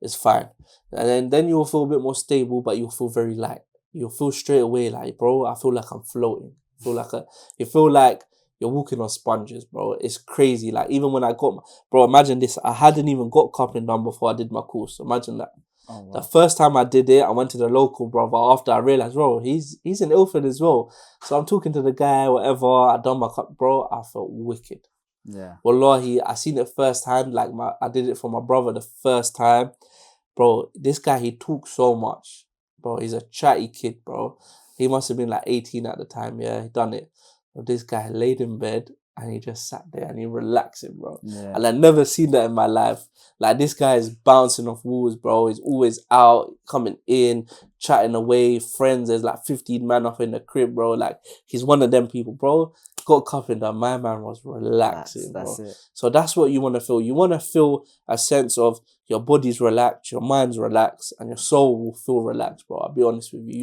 It's fine. And then you'll feel a bit more stable, but you'll feel very light. You'll feel straight away like, bro, I feel like I'm floating. You feel like you're walking on sponges, bro. It's crazy. Like even when I got bro, imagine this. I hadn't even got coupling done before I did my course. Imagine that. Oh, wow. The first time I did it, I went to the local brother after I realized, bro, he's an Ilford as well. So I'm talking to the guy, whatever. I done my cup, bro. I felt wicked. Yeah. Wallahi, I seen it firsthand. Like I did it for my brother the first time, bro. This guy, he talks so much, bro. He's a chatty kid, bro. He must have been like 18 at the time. Yeah, he done it. But this guy laid in bed and he just sat there and he relaxing, bro. Yeah. And I've never seen that in my life. Like this guy is bouncing off walls, bro. He's always out, coming in, chatting away, friends. There's like 15 man off in the crib, bro. Like he's one of them people, bro. Got cupping done. My man was relaxing, that's bro. it. So that's what you want to feel. You want to feel a sense of your body's relaxed, your mind's relaxed, and your soul will feel relaxed, bro. I'll be honest with you.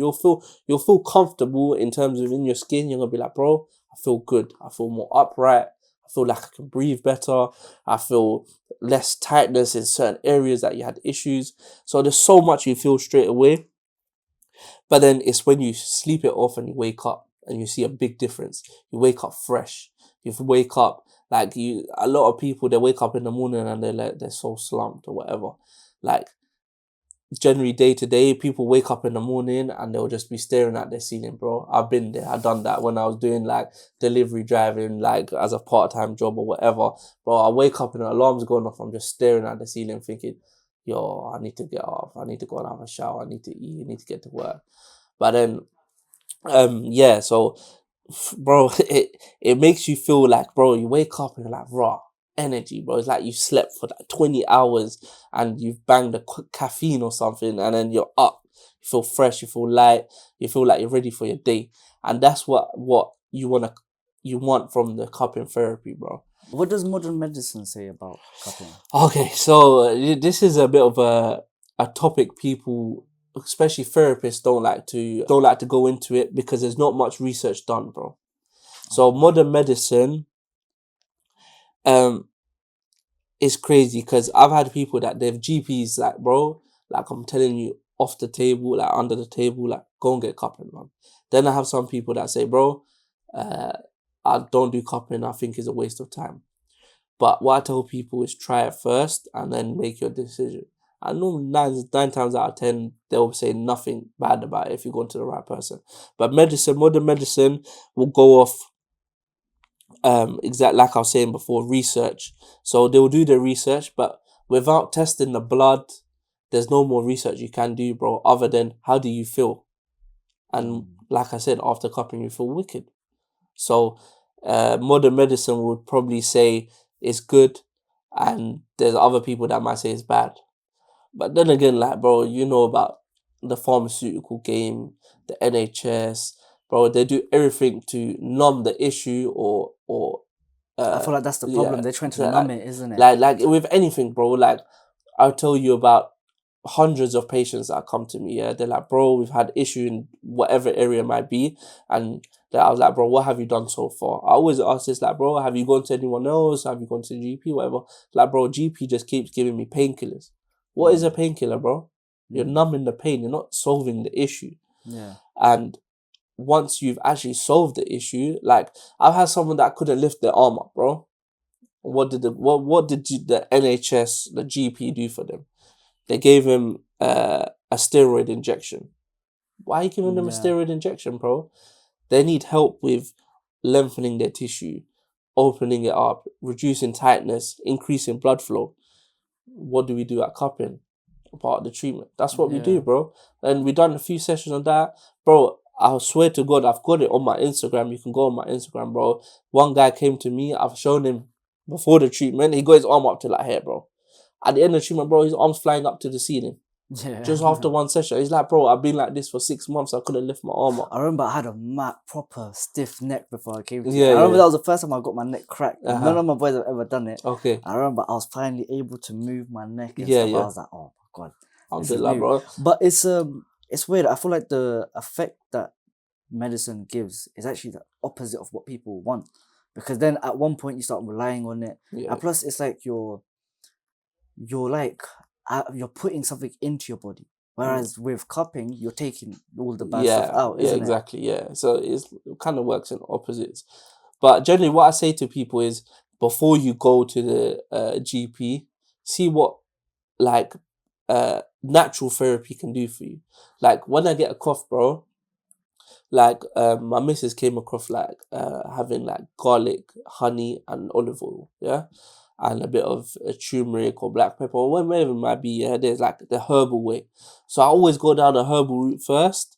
You'll feel comfortable in terms of in your skin. You're gonna be like, bro, I feel good. I feel more upright. I feel like I can breathe better. I feel less tightness in certain areas that you had issues. So there's so much you feel straight away. But then it's when you sleep it off and you wake up and you see a big difference. You wake up fresh. You wake up like a lot of people, they wake up in the morning and they're so slumped or whatever. Like generally day to day, people wake up in the morning and they'll just be staring at their ceiling, bro. I've been there. I've done that when I was doing like delivery driving, like as a part-time job or whatever. Bro, I wake up and the alarm's going off. I'm just staring at the ceiling thinking, yo, I need to get up. I need to go and have a shower. I need to eat. I need to get to work. But then, yeah, so, bro, it makes you feel like, bro, you wake up and you're like, raw energy, bro. It's like you slept for like 20 hours and you've banged a caffeine or something and then you're up. You feel fresh, you feel light, you feel like you're ready for your day. And that's what you want from the cupping therapy, bro. What does modern medicine say about cupping? Okay, so this is a bit of a topic people, especially therapists, don't like to go into it because there's not much research done, bro. So modern medicine is crazy because I've had people that they've GPs like, bro, like I'm telling you, off the table, like under the table, like go and get cupping, man. Then I have some people that say, bro, I don't do cupping. I think it's a waste of time. But what I tell people is try it first and then make your decision. I know nine times out of 10, they'll say nothing bad about it if you go to the right person. But modern medicine will go off, exactly like I was saying before, research. So they will do the research, but without testing the blood, there's no more research you can do, bro, other than how do you feel? And like I said, after cupping, you feel wicked. So modern medicine would probably say it's good, and there's other people that might say it's bad. But then again, like, bro, you know about the pharmaceutical game, the NHS, bro, they do everything to numb the issue or I feel like that's the problem. They're trying to like, numb it, isn't it? Like with anything, bro. Like I'll tell you about hundreds of patients that come to me. Yeah, they're like, bro, we've had issue in whatever area it might be, and I was like, bro, what have you done so far? I always ask this, like, bro, have you gone to anyone else? Have you gone to GP? Whatever. Like, bro, GP just keeps giving me painkillers. What is a painkiller, bro? You're numbing the pain. You're not solving the issue. Yeah. And once you've actually solved the issue, like I've had someone that couldn't lift their arm up, bro. What did the NHS, the GP do for them? They gave him a steroid injection. Why are you giving them a steroid injection, bro? They need help with lengthening their tissue, opening it up, reducing tightness, increasing blood flow. What do we do at cupping? Part of the treatment. That's what we do, bro. And we done a few sessions on that. Bro, I swear to God, I've got it on my Instagram. You can go on my Instagram, bro. One guy came to me. I've shown him before the treatment. He got his arm up to like here, bro. At the end of the treatment, bro, his arm's flying up to the ceiling. Yeah. Just after one session. He's like, bro, I've been like this for 6 months. I couldn't lift my arm up. I remember I had a proper stiff neck before I came to you. I remember that was the first time I got my neck cracked. None of my boys have ever done it. Okay. I remember I was finally able to move my neck and stuff. I was like, oh my God. Alhamdulillah, bro. But it's weird. I feel like the effect that medicine gives is actually the opposite of what people want. Because then at one point you start relying on it. Yeah. And plus it's like you're putting something into your body. Whereas with cupping, you're taking all the bad stuff out, isn't it? Exactly, yeah. So it kind of works in opposites. But generally what I say to people is, before you go to the GP, see what like natural therapy can do for you. Like when I get a cough, bro, like my missus came across like having like garlic, honey and olive oil, yeah, and a bit of turmeric or black pepper or whatever it might be. Yeah, there's like the herbal way. So I always go down the herbal route first.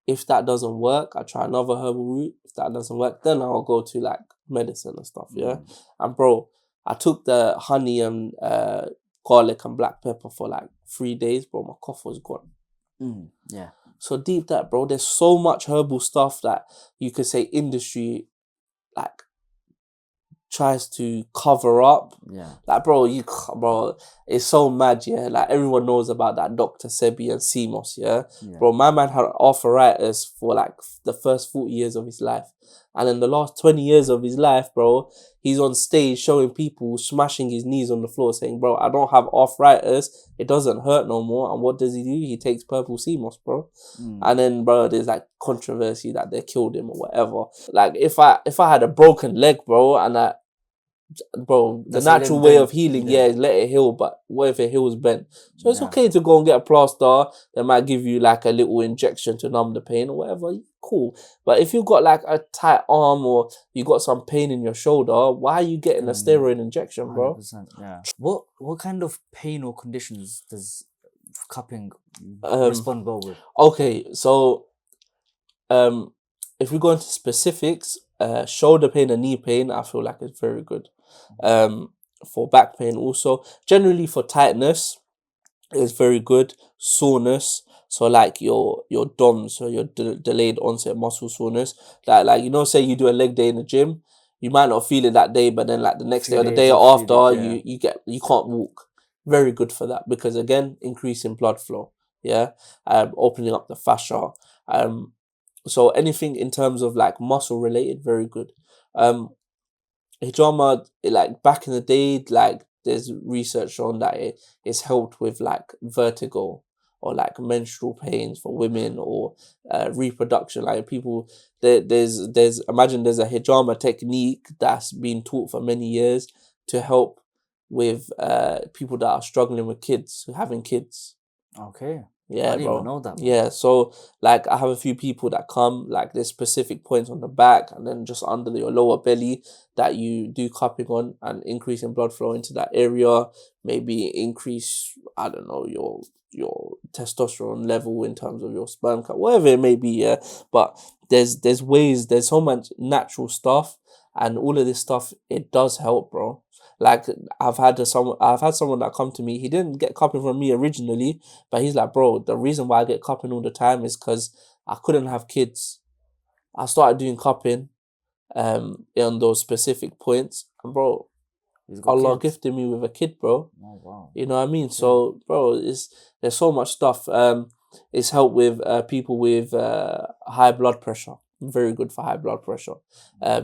If that doesn't work, I try another herbal route. If that doesn't work, then I'll go to like medicine and stuff, yeah. And bro, I took the honey and garlic and black pepper for like 3 days, bro. My cough was gone. Yeah. So deep that, bro. There's so much herbal stuff that you could say industry like tries to cover up. Yeah. Like, bro, it's so mad, yeah. Like, everyone knows about that Dr. Sebi and CMOS, yeah? Bro, my man had arthritis for, like, the first 40 years of his life. And in the last 20 years of his life, bro, he's on stage showing people, smashing his knees on the floor, saying, bro, I don't have arthritis. It doesn't hurt no more. And what does he do? He takes purple CMOS, bro. And then, bro, there's, like, controversy that they killed him or whatever. Like, if I had a broken leg, bro, and the natural way of healing, is let it heal, but what if it heals bent? So it's okay to go and get a plaster. They might give you like a little injection to numb the pain or whatever. Cool. But if you've got like a tight arm or you got some pain in your shoulder, why are you getting a steroid injection, bro? 100%, yeah. What kind of pain or conditions does cupping respond well with? Okay, so if we go into specifics, shoulder pain and knee pain, I feel like it's very good. For back pain also. Generally for tightness, it's very good. Soreness, so like your DOMS, so your delayed onset muscle soreness. Like say you do a leg day in the gym, you might not feel it that day, but then like the next day or the day after, you can't walk. Very good for that, because again, increasing blood flow. Yeah. Opening up the fascia. So anything in terms of like muscle related, very good. Hijama, like back in the day, like there's research on that it's helped with like vertigo or like menstrual pains for women or reproduction. Like people, there's imagine there's a hijama technique that's been taught for many years to help with people that are struggling with having kids. Okay. Yeah, I didn't bro. even know that, bro. Yeah, so like I have a few people that come, like there's specific points on the back and then just under your lower belly that you do cupping on, and increasing blood flow into that area, maybe increase, I don't know, your testosterone level in terms of your sperm count, whatever it may be, yeah. But there's ways, there's so much natural stuff, and all of this stuff, it does help, bro. Like I've had someone that come to me. He didn't get cupping from me originally, but he's like, bro, the reason why I get cupping all the time is because I couldn't have kids. I started doing cupping, on those specific points, and bro, Allah gifted me with a kid, bro. Oh wow. You know what I mean? So, bro, there's so much stuff. It's helped with people with high blood pressure. Very good for high blood pressure,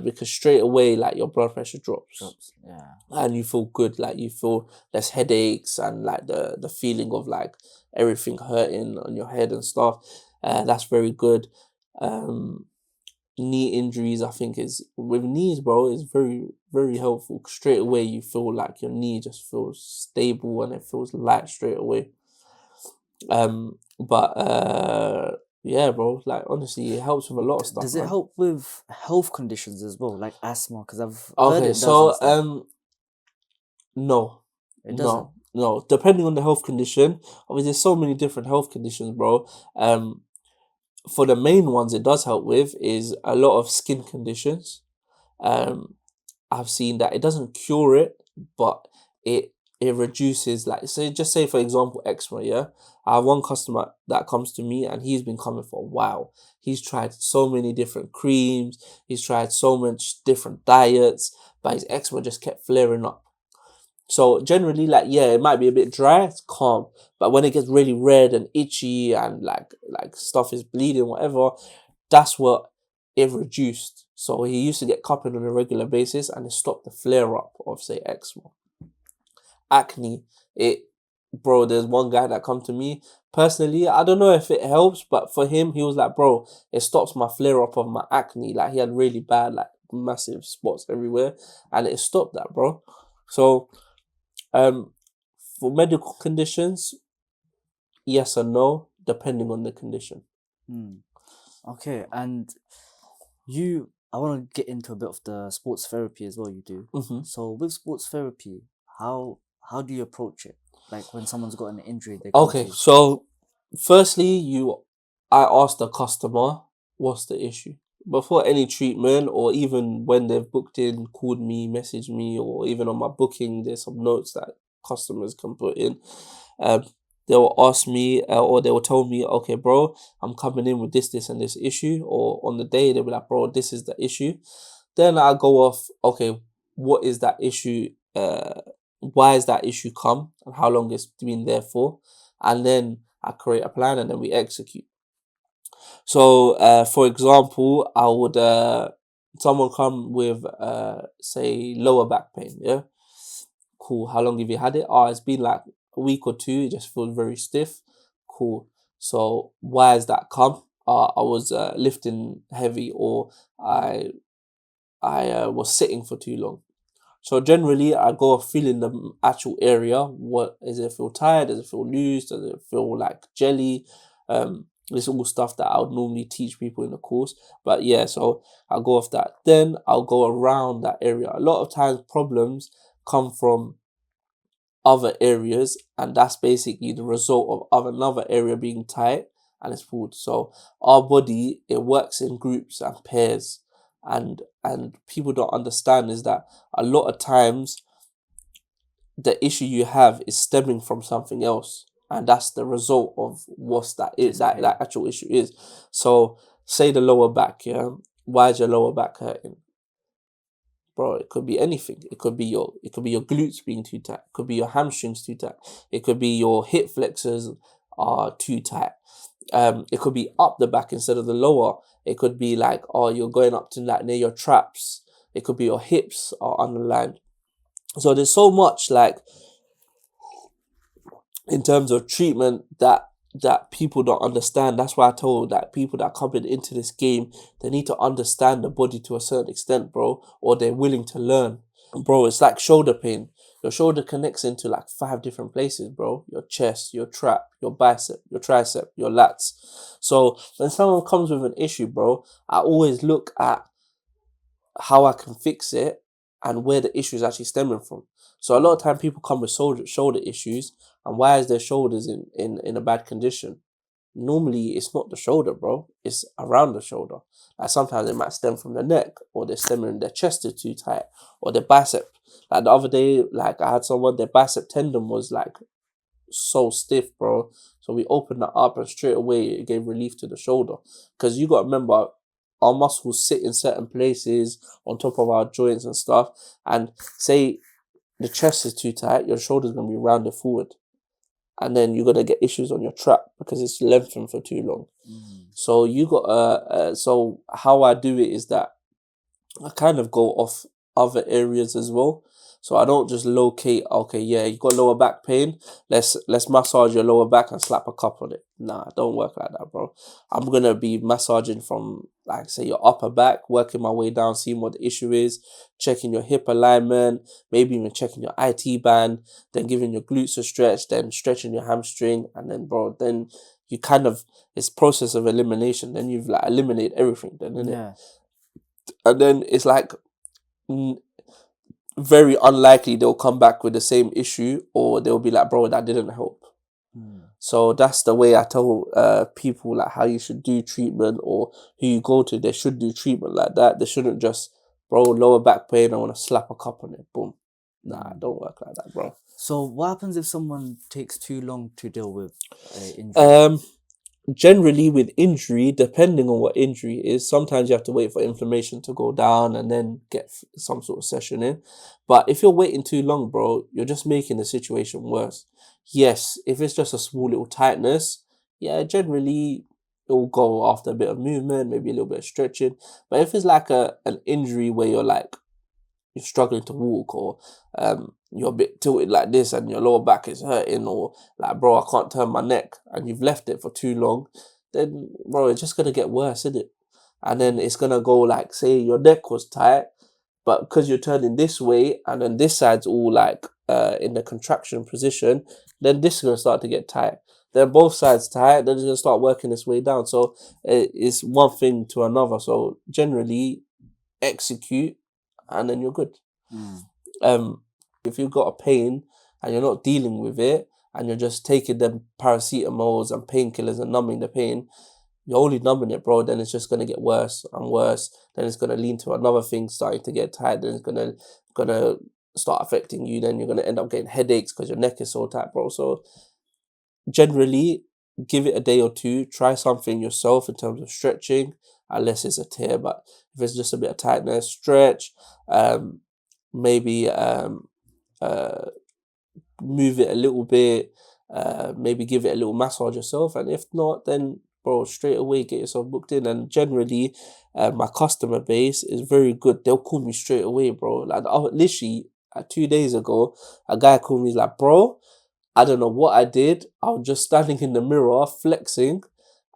because straight away, like your blood pressure drops. Yeah. And you feel good, like you feel less headaches and like the feeling of like everything hurting on your head and stuff. That's very good. Knee injuries, I think, is with knees, bro, is very, very helpful. Straight away you feel like your knee just feels stable and it feels light straight away. Yeah, bro, like honestly, it helps with a lot of stuff. Does it help with health conditions as well, like asthma? Because I've heard it does. So no, it doesn't. No. Depending on the health condition, obviously there's so many different health conditions, bro. For the main ones, it does help with is a lot of skin conditions. I've seen that it doesn't cure it, but it reduces, like, just say for example eczema. Yeah, I have one customer that comes to me and he's been coming for a while. He's tried so many different creams, he's tried so much different diets, but his eczema just kept flaring up. So generally, like, yeah, it might be a bit dry, it's calm, but when it gets really red and itchy and like stuff is bleeding, whatever, that's what it reduced. So he used to get cupping on a regular basis, and it stopped the flare up of, say, eczema. Acne, bro, there's one guy that come to me personally. I don't know if it helps, but for him, he was like, bro, it stops my flare up of my acne. Like, he had really bad, like, massive spots everywhere, and it stopped that, bro. So, for medical conditions, yes and no, depending on the condition. Okay, and I want to get into a bit of the sports therapy as well. You do. So with sports therapy, how do you approach it? Like when someone's got an injury, they come to you. So firstly, I ask the customer what's the issue before any treatment, or even when they've booked in, called me, messaged me, or even on my booking, there's some notes that customers can put in. They will ask me, or they will tell me, okay, bro, I'm coming in with this, and this issue. Or on the day, they'll be like, bro, this is the issue. Then I go off, okay, what is that issue? Why is that issue come? And how long it's been there for? And then I create a plan, and then we execute. So, for example, I would, someone come with, say, lower back pain, yeah? Cool. How long have you had it? Oh, it's been like a week or two. It just feels very stiff. Cool. So why has that come? I was lifting heavy, or I was sitting for too long. So generally, I go off feeling the actual area. What does it feel tight? Does it feel loose? Does it feel like jelly? This is all stuff that I would normally teach people in the course. But yeah, so I'll go off that. Then I'll go around that area. A lot of times problems come from other areas, and that's basically the result of another area being tight and it's pulled. So our body, it works in groups and pairs, and people don't understand is that a lot of times the issue you have is stemming from something else, and that's the result of what's that is that actual issue is. So say the lower back, yeah, why is your lower back hurting? Bro, it could be anything. It could be your glutes being too tight. It could be your hamstrings too tight. It could be your hip flexors are too tight. It could be up the back instead of the lower. It could be like, oh, you're going up to like near your traps. It could be your hips are underlined. So there's so much like in terms of treatment that people don't understand. That's why I told that people that come into this game, they need to understand the body to a certain extent, bro, or they're willing to learn. Bro, it's like shoulder pain. Your shoulder connects into like 5 different places, bro. Your chest, your trap, your bicep, your tricep, your lats. So when someone comes with an issue, bro, I always look at how I can fix it and where the issue is actually stemming from. So a lot of time people come with shoulder issues, and why is their shoulders in a bad condition? Normally it's not the shoulder, bro. It's around the shoulder. Like sometimes it might stem from the neck, or they're stemming, their chest is too tight, or their bicep. Like the other day, like I had someone, their bicep tendon was like so stiff, bro. So we opened that up, and straight away it gave relief to the shoulder. Because you got to remember, our muscles sit in certain places on top of our joints and stuff. And say the chest is too tight, your shoulder's going to be rounded forward. And then you're going to get issues on your trap because it's lengthened for too long. So you got, so how I do it is that I kind of go off other areas as well. So I don't just locate, okay, yeah, you got lower back pain, let's massage your lower back and slap a cup on it. Nah, don't work like that, bro. I'm gonna be massaging from, like, say, your upper back, working my way down, seeing what the issue is, checking your hip alignment, maybe even checking your IT band, then giving your glutes a stretch, then stretching your hamstring, and then, bro, then you kind of, it's process of elimination. Then you've like eliminated everything, then, innit? And then it's like very unlikely they'll come back with the same issue, or they'll be like, bro, that didn't help. So that's the way I tell people like how you should do treatment, or who you go to, they should do treatment like that. They shouldn't just, bro, lower back pain, I want to slap a cup on it, boom. Nah, don't work like that, bro. So what happens if someone takes too long to deal with injury? Generally with injury, depending on what injury is, sometimes you have to wait for inflammation to go down and then get some sort of session in. But if you're waiting too long, bro, you're just making the situation worse. Yes, if it's just a small little tightness, yeah, generally will go after a bit of movement, maybe a little bit of stretching. But if it's like an injury where you're struggling to walk, or you're a bit tilted like this and your lower back is hurting, or like, bro, I can't turn my neck, and you've left it for too long, then, bro, it's just going to get worse, isn't it? And then it's going to go like, say your neck was tight, but because you're turning this way and then this side's all like in the contraction position, then this is going to start to get tight. Then both sides tight, then it's going to start working its way down. So it's one thing to another. So generally, execute and then you're good. If you've got a pain and you're not dealing with it and you're just taking them paracetamols and painkillers and numbing the pain, you're only numbing it, bro. Then it's just going to get worse and worse. Then it's going to lean to another thing starting to get tight. Then it's going to start affecting you. Then you're going to end up getting headaches because your neck is so tight, bro. So generally, give it a day or two. Try something yourself in terms of stretching, unless it's a tear. But if it's just a bit of tightness, stretch. Maybe move it a little bit. Maybe give it a little massage yourself. And if not, then, bro, straight away get yourself booked in. And generally, my customer base is very good. They'll call me straight away, bro. Like, literally 2 days ago, a guy called me, like, bro, I don't know what I did. I was just standing in the mirror flexing,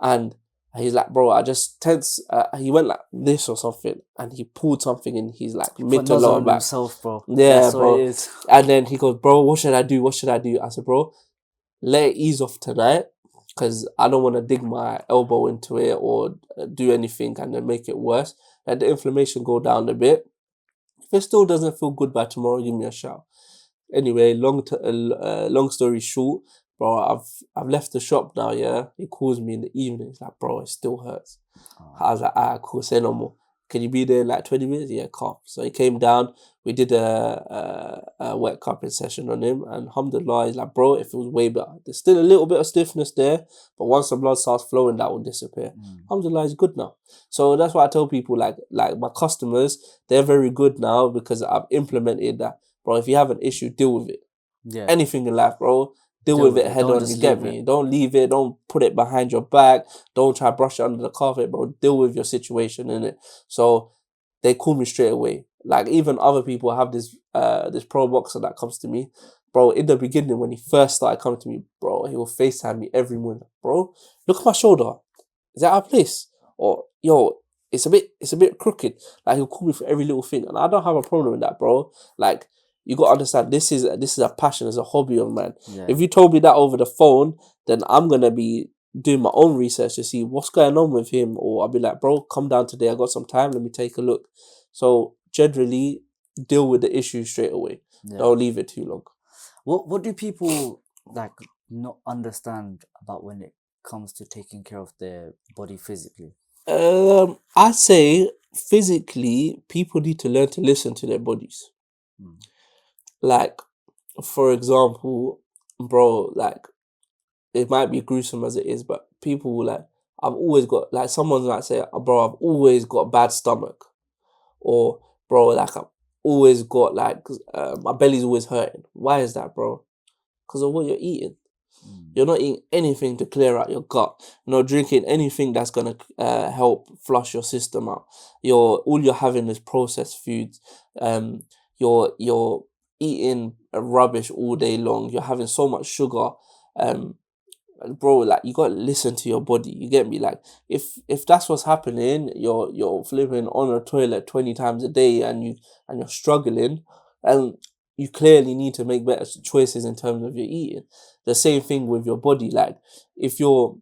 and he's like, bro, I just tense. He went like this or something, and he pulled something in his like mid to lower back. Himself, bro. Yeah, that's bro. What it is. And then he goes, bro, what should I do? What should I do? I said, bro, let it ease off tonight, because I don't want to dig my elbow into it or do anything and then make it worse. Let the inflammation go down a bit. If it still doesn't feel good by tomorrow, give me a shout. Anyway, long story short, bro, I've left the shop now, yeah? He calls me in the evening. He's like, bro, it still hurts. I was like, cool, say no more. Can you be there in like 20 minutes? Yeah, calm. So he came down. We did a wet cupping session on him. And alhamdulillah, he's like, bro, it feels way better. There's still a little bit of stiffness there, but once the blood starts flowing, that will disappear. Alhamdulillah, he's good now. So that's why I tell people, like my customers, they're very good now because I've implemented that. Bro, if you have an issue, deal with it. Yeah. Anything in life, bro. Deal with it head on, you get me? Don't leave it. Don't put it behind your back. Don't try to brush it under the carpet, bro. Deal with your situation, innit? So they call me straight away. Like, even other people have this pro boxer that comes to me. Bro, in the beginning, when he first started coming to me, bro, he will FaceTime me every morning. Bro, look at my shoulder. Is that our place? Or, yo, it's a bit crooked. Like, he'll call me for every little thing. And I don't have a problem with that, bro. Like, you got to understand, this is a passion, it's a hobby of mine. Yeah. If you told me that over the phone, then I'm going to be doing my own research to see what's going on with him. Or I'll be like, bro, come down today. I got some time. Let me take a look. So generally, deal with the issue straight away. Yeah. Don't leave it too long. What do people like not understand about when it comes to taking care of their body physically? I'd say physically, people need to learn to listen to their bodies. Like, for example, bro, like, it might be gruesome as it is, but people, like, I've always got, like, someone might say, bro, I've always got a bad stomach. Or, bro, like, I've always got, like, my belly's always hurting. Why is that, bro? Because of what you're eating. You're not eating anything to clear out your gut. You're not drinking anything that's going to help flush your system out. All you're having is processed foods. You're eating rubbish all day long. You're having so much sugar. Bro, like, you got to listen to your body. You get me? Like, if that's what's happening, you're flipping on a toilet 20 times a day and you're struggling, and you clearly need to make better choices in terms of your eating. The same thing with your body. Like, if you're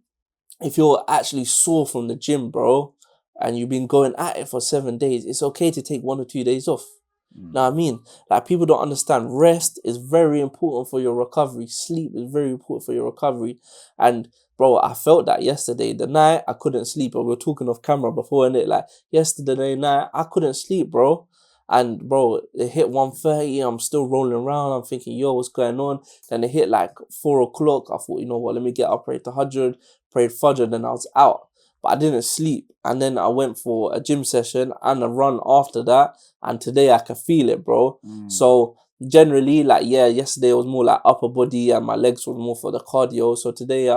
actually sore from the gym, bro, and you've been going at it for 7 days, it's okay to take 1 or 2 days off. Know what I mean? Like, people don't understand. Rest is very important for your recovery. Sleep is very important for your recovery. And, bro, I felt that yesterday. The night, I couldn't sleep. We were talking off camera before, and like, yesterday night, I couldn't sleep, bro. And, bro, it hit 1:30. I'm still rolling around. I'm thinking, yo, what's going on? Then it hit like 4 o'clock. I thought, you know what? Let me get up, pray Tahajjud, prayed Fajr, then I was out. But I didn't sleep. And then I went for a gym session and a run after that. And today I can feel it, bro. So generally, like, yeah, yesterday it was more like upper body and my legs was more for the cardio. So today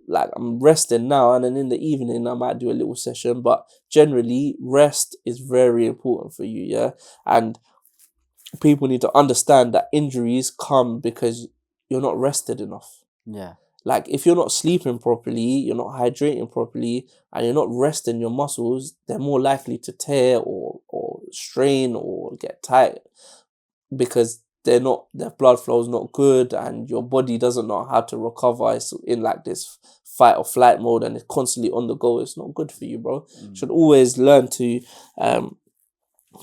like I'm resting now, and then in the evening I might do a little session. But generally, rest is very important for you, yeah. And people need to understand that injuries come because you're not rested enough. Yeah. Like if you're not sleeping properly, you're not hydrating properly, and you're not resting your muscles, they're more likely to tear or strain or get tight because their blood flow is not good, and your body doesn't know how to recover. It's in like this fight or flight mode, and it's constantly on the go. It's not good for you, bro. Should always learn to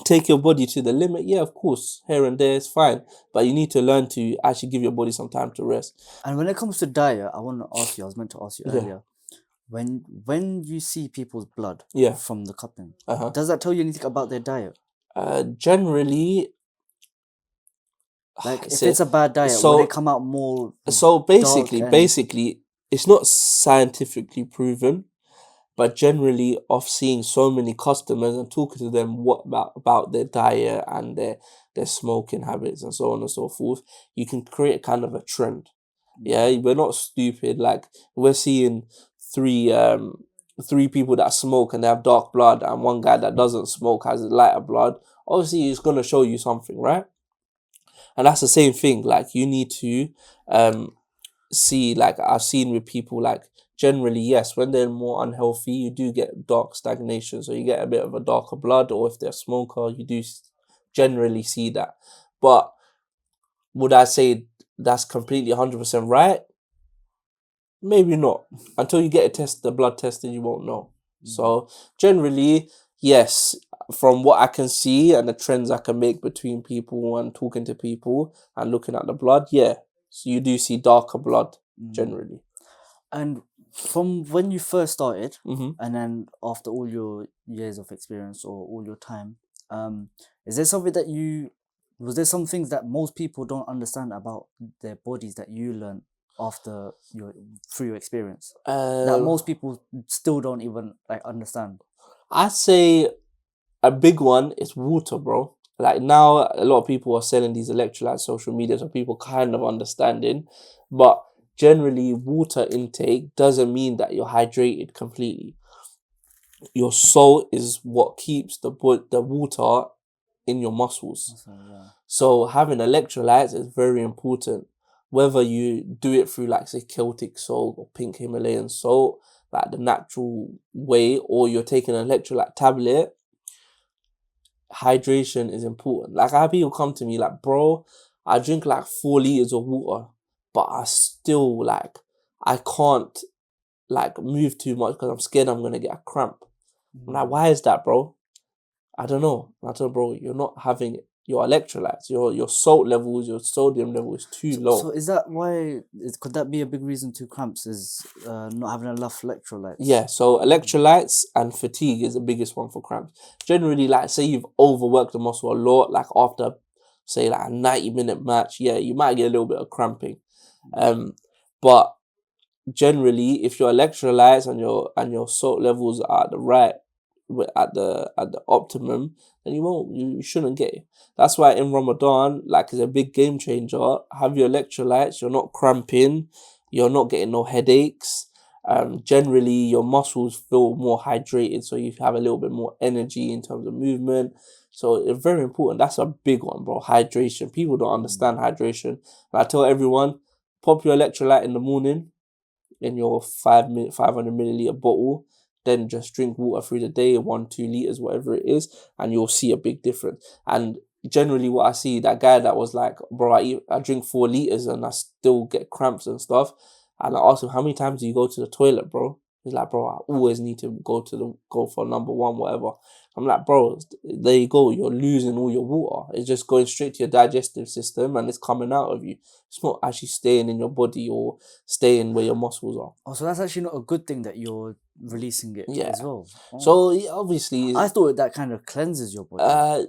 take your body to the limit. Yeah, of course, here and there is fine, but you need to learn to actually give your body some time to rest. And when it comes to diet, I want to ask you, I was meant to ask you earlier, when you see people's blood from the cupping, does that tell you anything about their diet? Generally, like if it's a bad diet, will they come out more so basically it's not scientifically proven, but generally, of seeing so many customers and talking to them about their diet and their smoking habits and so on and so forth, you can create kind of a trend. Yeah, we're not stupid. Like we're seeing three people that smoke and they have dark blood, and one guy that doesn't smoke has lighter blood. Obviously, it's gonna show you something, right? And that's the same thing. Like you need to see, like I've seen with people, like generally, yes, when they're more unhealthy, you do get dark stagnation. So you get a bit of a darker blood, or if they're a smoker, you do generally see that. But would I say that's completely 100% right? Maybe not. Until you get the blood tested, you won't know. So generally, yes, from what I can see and the trends I can make between people and talking to people and looking at the blood, yeah. So you do see darker blood generally. And from when you first started, and then after all your years of experience or all your time, is there something that was there some things that most people don't understand about their bodies that you learned through your experience that most people still don't even like understand? I'd say a big one is water, bro. Like now, a lot of people are selling these electrolytes social media, so people kind of understanding. But generally, water intake doesn't mean that you're hydrated completely. Your salt is what keeps the water in your muscles. So having electrolytes is very important. Whether you do it through like say Celtic salt or pink Himalayan salt, like the natural way, or you're taking an electrolyte tablet, hydration is important. Like I have people come to me like, bro, I drink like 4 liters of water, but I still like I can't like move too much because I'm scared I'm gonna get a cramp. I'm like, why is that, bro? I don't know. Bro, you're not having your electrolytes, your salt levels, your sodium level is too low. So is that why? Could that be a big reason to cramps? Is not having enough electrolytes? Yeah. So electrolytes and fatigue is the biggest one for cramps. Generally, like say you've overworked the muscle a lot, like after say like a 90-minute match, yeah, you might get a little bit of cramping. But generally, if your electrolytes and your salt levels are at the optimum, then you shouldn't get it. That's why in Ramadan, like, is a big game changer. Have your electrolytes, you're not cramping, you're not getting no headaches. Generally your muscles feel more hydrated, so you have a little bit more energy in terms of movement. So it's very important. That's a big one, bro. Hydration. People don't understand hydration. And I tell everyone, pop your electrolyte in the morning in your 500 milliliter bottle, then just drink water through the day, 1-2 liters, whatever it is, and you'll see a big difference. And generally what I see, that guy that was like, bro, I drink 4 liters and I still get cramps and stuff, and I asked him, how many times do you go to the toilet, bro? He's like, bro, I always need to go for number one, whatever. I'm like, bro, there you go. You're losing all your water. It's just going straight to your digestive system and it's coming out of you. It's not actually staying in your body or staying where your muscles are. Oh, so that's actually not a good thing that you're releasing it as well. Oh. So obviously, I thought that kind of cleanses your body.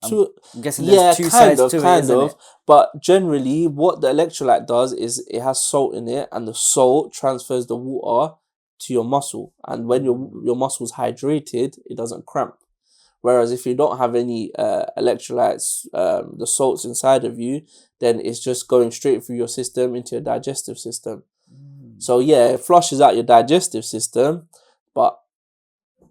I'm guessing there's two sides to it, isn't it? But generally, what the electrolyte does is it has salt in it, and the salt transfers the water to your muscle, and when your muscle's hydrated, it doesn't cramp. Whereas if you don't have any electrolytes, the salts inside of you, then it's just going straight through your system into your digestive system. So yeah, it flushes out your digestive system, but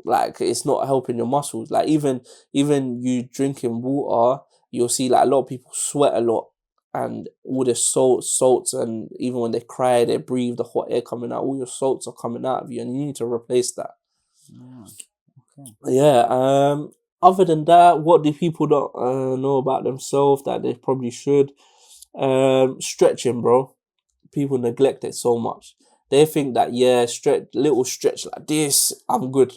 like it's not helping your muscles. Like even you drinking water, you'll see like a lot of people sweat a lot, and all the salts, and even when they cry, they breathe the hot air coming out. All your salts are coming out of you, and you need to replace that. Yeah. Okay. Yeah. Other than that, what do people not know about themselves that they probably should? Stretching, bro. People neglect it so much. They think that little stretch like this, I'm good.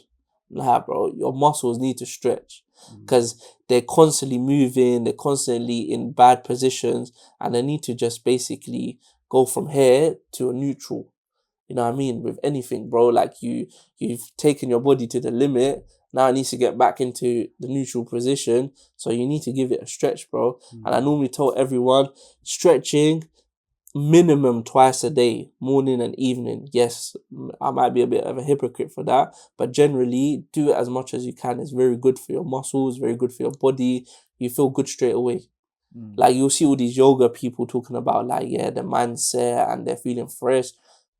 Nah, bro, your muscles need to stretch because they're constantly moving, they're constantly in bad positions, and they need to just basically go from here to a neutral. You know what I mean? With anything, bro, like you've taken your body to the limit. Now it needs to get back into the neutral position. So you need to give it a stretch, bro. And I normally tell everyone, stretching minimum twice a day, morning and evening. Yes, I might be a bit of a hypocrite for that, but generally do it as much as you can. It's very good for your muscles, very good for your body. You feel good straight away. Like you'll see all these yoga people talking about like, yeah, the mindset and they're feeling fresh.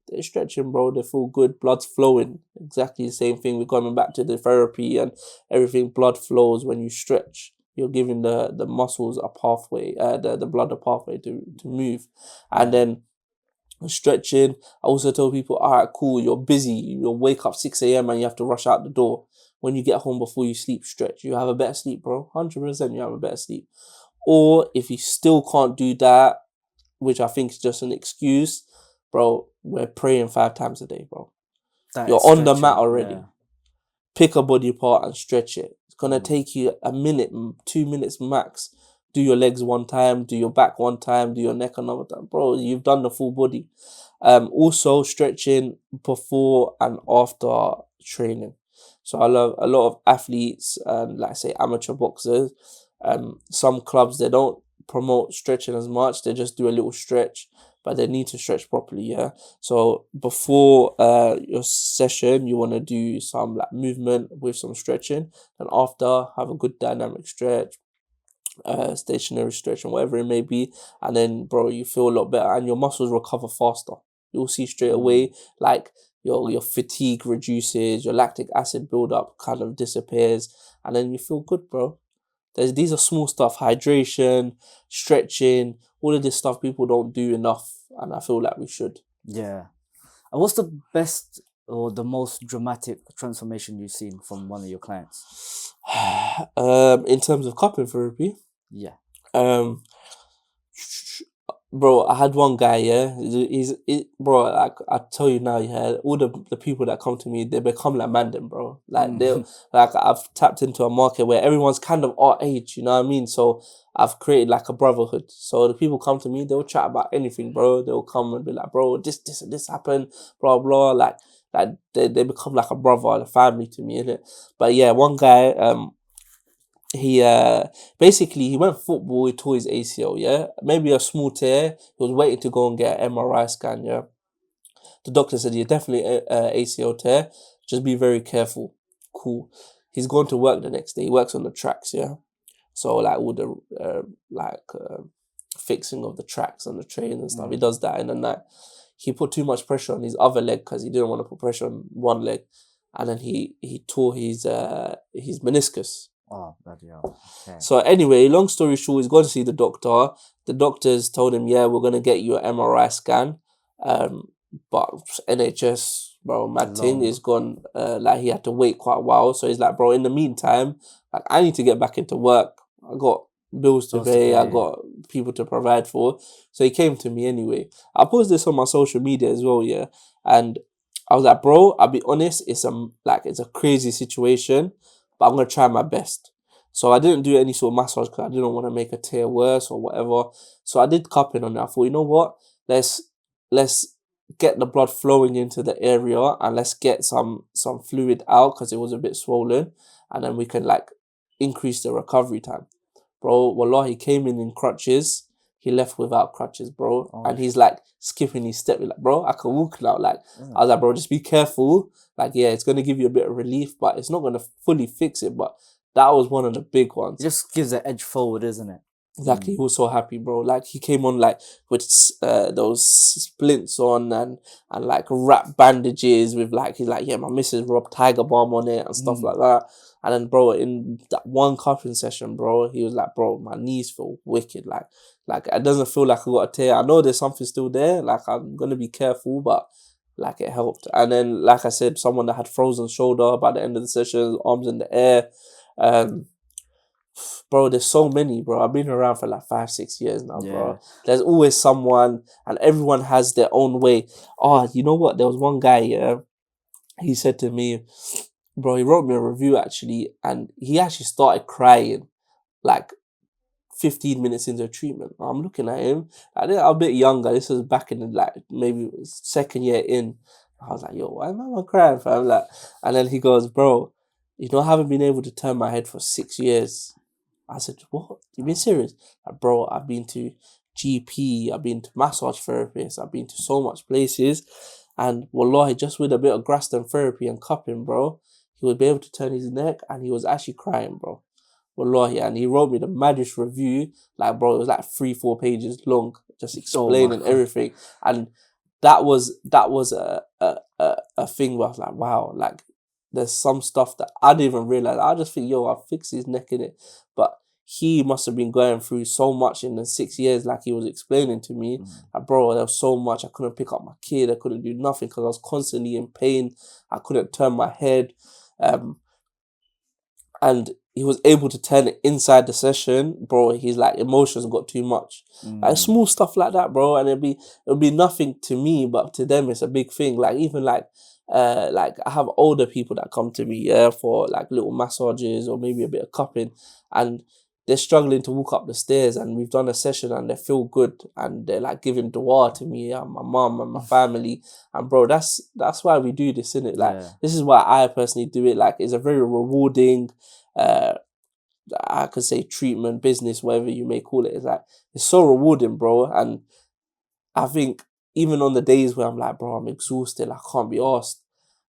They're stretching, bro. They feel good. Blood's flowing. Exactly the same thing. We're coming back to the therapy and everything. Blood flows when you stretch. You're giving the muscles a pathway, the blood a pathway to move. And then stretching. I also tell people, all right, cool, you're busy. You'll wake up 6 a.m. and you have to rush out the door. When you get home before you sleep, stretch. You have a better sleep, bro. 100% you have a better sleep. Or if you still can't do that, which I think is just an excuse, bro, we're praying 5 times a day, bro. You're on the mat already. Yeah. Pick a body part and stretch it. It's going to take you a minute, 2 minutes max. Do your legs one time, do your back one time, do your neck another time. Bro, you've done the full body. Also, stretching before and after training. So I love a lot of athletes and, like say, amateur boxers. Some clubs, they don't promote stretching as much. They just do a little stretch, but they need to stretch properly, yeah? So before your session, you want to do some like movement with some stretching. And after, have a good dynamic stretch, stationary stretch and whatever it may be. And then, bro, you feel a lot better and your muscles recover faster. You'll see straight away, like your fatigue reduces, your lactic acid buildup kind of disappears, and then you feel good, bro. These are small stuff, hydration, stretching, all of this stuff people don't do enough, and I feel like we should. Yeah. And what's the best or the most dramatic transformation you've seen from one of your clients? In terms of cupping therapy? Yeah. Bro, I had one guy, yeah. Bro, like I tell you now, yeah, all the people that come to me, they become like Mandan, bro. Like they like I've tapped into a market where everyone's kind of our age, you know what I mean? So I've created like a brotherhood. So the people come to me, they'll chat about anything, bro. They'll come and be like, bro, this and this happened, blah blah. Like they become like a brother, a family to me, innit? But yeah, one guy, he basically he went football, he tore his ACL, yeah, maybe a small tear. He was waiting to go and get an MRI scan, yeah. The doctor said, you're definitely ACL tear, just be very careful. Cool. He's going to work the next day. He works on the tracks, yeah. So like all the fixing of the tracks on the train and stuff, he does that in the night. He put too much pressure on his other leg because he didn't want to put pressure on one leg, and then he tore his meniscus. Oh, bloody hell. Okay. So anyway, long story short, he's gone to see the doctor. The doctors told him, yeah, we're going to get you an MRI scan. But NHS, bro, mad thing is gone. Like he had to wait quite a while. So he's like, bro, in the meantime, like I need to get back into work. I got bills to pay. I got people to provide for. So he came to me anyway. I posted this on my social media as well, yeah. And I was like, bro, I'll be honest, it's a crazy situation, but I'm gonna try my best. So I didn't do any sort of massage because I didn't want to make a tear worse or whatever. So I did cupping on it. I thought, you know what? Let's get the blood flowing into the area and let's get some fluid out because it was a bit swollen, and then we can like increase the recovery time. Bro, wallah, he came in crutches. He left without crutches, bro. And he's like skipping his step. Like, bro, I can walk now. Like, I was like, bro, just be careful. Like, yeah, it's going to give you a bit of relief, but it's not going to fully fix it. But that was one of the big ones. It just gives an edge forward, isn't it? Like he was so happy, bro. Like he came on like with those splints on and like wrap bandages with like he's like, yeah, my missus rubbed Tiger Balm on it and stuff like that. And then, bro, in that one cupping session, bro, he was like, bro, my knees feel wicked. Like it doesn't feel like I got a tear. I know there's something still there. Like I'm gonna be careful, but like it helped. And then, like I said, someone that had frozen shoulder by the end of the session, arms in the air. Bro, there's so many, bro. I've been around for like 5-6 years now, bro. There's always someone, and everyone has their own way. Oh, you know what? There was one guy, yeah. He said to me, bro, he wrote me a review actually, and he actually started crying like 15 minutes into treatment. I'm looking at him. I think I'm a bit younger. This was back in the, like maybe second year in. I was like, yo, why am I crying, fam? Like, and then he goes, bro, I haven't been able to turn my head for 6 years. I said, what? You been serious? Like, bro, I've been to GP, I've been to massage therapists, I've been to so much places. And wallahi, just with a bit of Graston therapy and cupping, bro, he would be able to turn his neck, and he was actually crying, bro. Wallahi, and he wrote me the maddest review. Like, bro, it was like 3-4 pages long, just explaining everything. And that was a thing where I was like, wow, like there's some stuff that I didn't even realize. I just think, yo, I'll fix his neck in it. But he must have been going through so much in the 6 years, like he was explaining to me. Like, bro, there was so much. I couldn't pick up my kid. I couldn't do nothing because I was constantly in pain. I couldn't turn my head. And he was able to turn it inside the session, bro. He's like, emotions got too much. Like small stuff like that, bro. And it'll be nothing to me, but to them it's a big thing. Like even like I have older people that come to me, yeah, for like little massages or maybe a bit of cupping, and they're struggling to walk up the stairs, and we've done a session and they feel good, and they're like giving dua to me and my mum and my family. And bro, that's why we do this, innit? Like this is why I personally do it. Like it's a very rewarding I could say treatment, business, whatever you may call it. It's like it's so rewarding, bro. And I think even on the days where I'm like, bro, I'm exhausted, I can't be asked.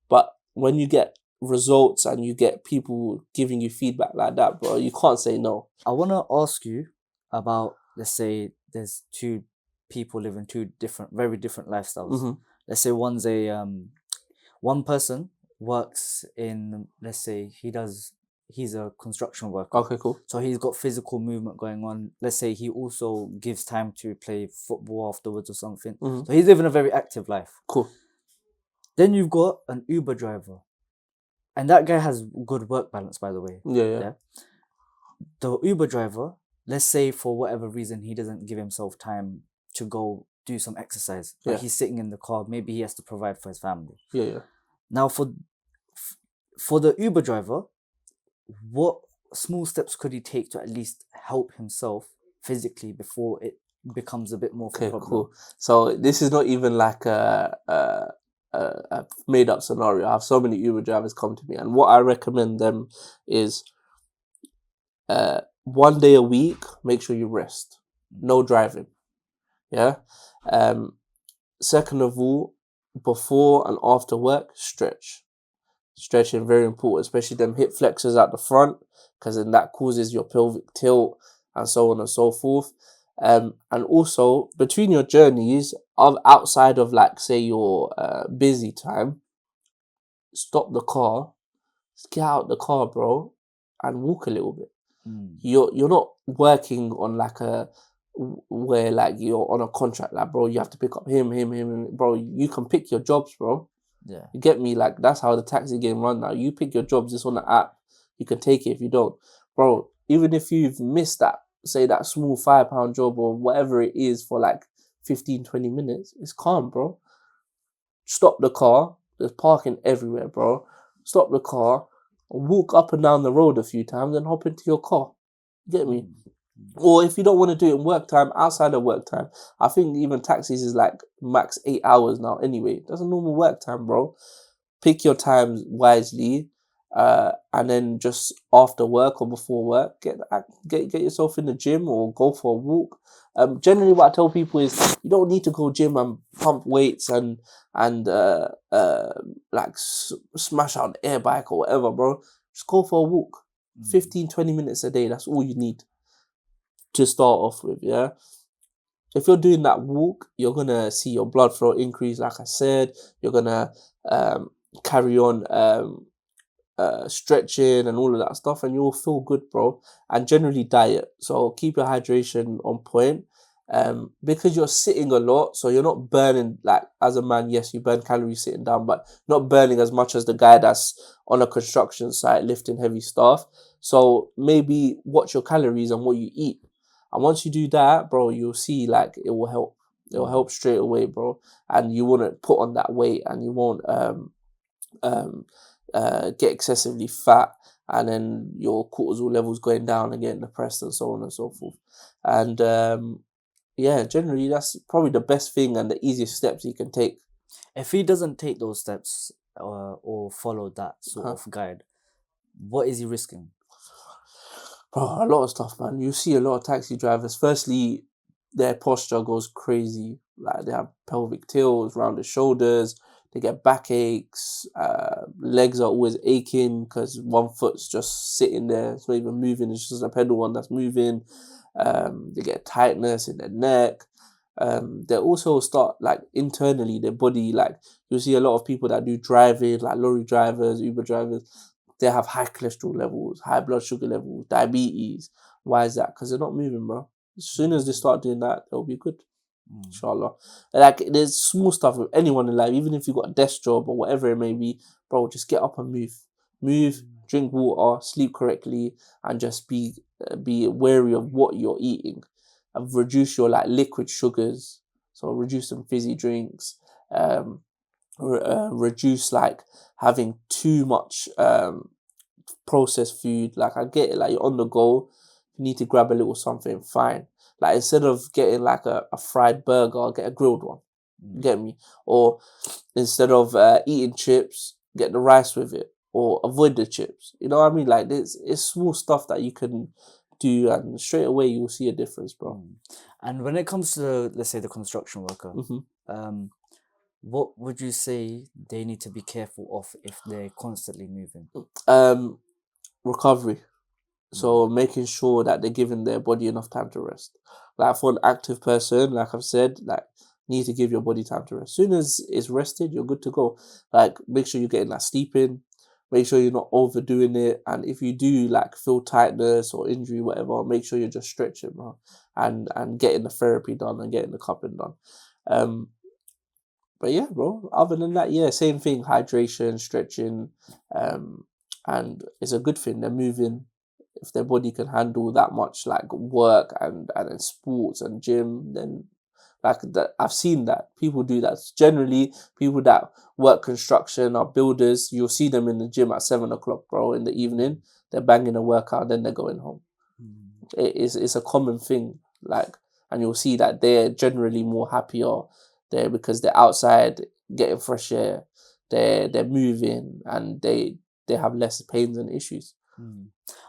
But when you get results and you get people giving you feedback like that, bro, you can't say no. I want to ask you about, let's say there's two people living very different lifestyles. Let's say one's one person works in, let's say he's a construction worker. Okay, cool. So he's got physical movement going on. Let's say he also gives time to play football afterwards or something. So he's living a very active life. Cool. Then you've got an Uber driver. And that guy has good work balance, by the way. Yeah. The Uber driver, let's say for whatever reason, he doesn't give himself time to go do some exercise. Like he's sitting in the car. Maybe he has to provide for his family. Yeah. Now for the Uber driver, what small steps could he take to at least help himself physically before it becomes a bit more of a problem? Cool. So this is not even like a made up scenario. I have so many Uber drivers come to me, and what I recommend them is 1 day a week, make sure you rest. No driving. Yeah. Second of all, before and after work, stretch. Stretching very important, especially them hip flexors at the front, because then that causes your pelvic tilt and so on and so forth. And also between your journeys outside of like say your busy time, stop the car, get out the car, bro, and walk a little bit. You're not working on like where like you're on a contract, like bro, you have to pick up him, bro. You can pick your jobs, bro. Yeah. You get me? Like that's how the taxi game run now. You pick your jobs, it's on the app. You can take it if you don't. Bro, even if you've missed that, say that small £5 job or whatever it is for like 15-20 minutes, it's calm, bro. Stop the car. There's parking everywhere, bro. Stop the car, walk up and down the road a few times and hop into your car. You get me? Or if you don't want to do it in work time, outside of work time, I think even taxis is like max 8 hours now anyway. That's a normal work time, bro. Pick your times wisely, and then just after work or before work, get yourself in the gym or go for a walk. Generally what I tell people is you don't need to go gym and pump weights and like smash out an air bike or whatever, bro. Just go for a walk. 15-20 minutes a day, that's all you need. to start off with, yeah. If you're doing that walk, you're gonna see your blood flow increase. Like I said, you're gonna carry on stretching and all of that stuff, and you'll feel good, bro. And generally diet. So keep your hydration on point. Because you're sitting a lot, so you're not burning, like, as a man, yes, you burn calories sitting down, but not burning as much as the guy that's on a construction site lifting heavy stuff. So maybe watch your calories and what you eat. And once you do that, bro, you'll see, like, it will help. It will help straight away, bro. And you won't put on that weight, and you won't um get excessively fat, and then your cortisol levels going down and getting depressed and so on and so forth. And yeah, generally that's probably the best thing and the easiest steps you can take. If he doesn't take those steps or follow that sort of guide, what is he risking? Bro, a lot of stuff, man. You see a lot of taxi drivers. Firstly, their posture goes crazy. Like, they have pelvic tilts, rounded shoulders. They get backaches. Legs are always aching because one foot's just sitting there. It's not even moving. It's just a pedal one that's moving. They get tightness in their neck. They also start, like, internally, their body, like, you'll see a lot of people that do driving, like lorry drivers, Uber drivers. They have high cholesterol levels, high blood sugar levels, diabetes. Why is that? Because they're not moving, bro. As soon as they start doing that, they'll be good. Inshallah. Like, there's small stuff with anyone in life, even if you've got a desk job or whatever it may be, bro, just get up and move. Move, drink water, sleep correctly, and just be wary of what you're eating. And reduce your, like, liquid sugars. So reduce some fizzy drinks. Reduce, like, having too much processed food. Like, I get it, like, you're on the go, you need to grab a little something, fine. Like, instead of getting, like, a fried burger, get a grilled one. Get me? Or instead of eating chips, get the rice with it, or avoid the chips. You know what I mean? Like, it's small stuff that you can do, and straight away you'll see a difference, bro. And when it comes to, let's say, the construction worker, what would you say they need to be careful of if they're constantly moving? Recovery. So making sure that they're giving their body enough time to rest. Like, for an active person, like I've said, like, you need to give your body time to rest. As soon as it's rested, you're good to go. Like, make sure you're getting that sleep in. Make sure you're not overdoing it. And if you do, like, feel tightness or injury, whatever, make sure you're just stretching, bro, and getting the therapy done and getting the cupping done. But yeah, bro, other than that, yeah, same thing, hydration, stretching, and it's a good thing. They're moving. If their body can handle that much, like, work and then sports and gym, then, like, that, I've seen that people do that. Generally, people that work construction or builders, you'll see them in the gym at 7 o'clock, bro, in the evening. They're banging a workout, then they're going home. It's a common thing, like, and you'll see that they're generally more happier there because they're outside getting fresh air. They're moving, and they have less pains and issues.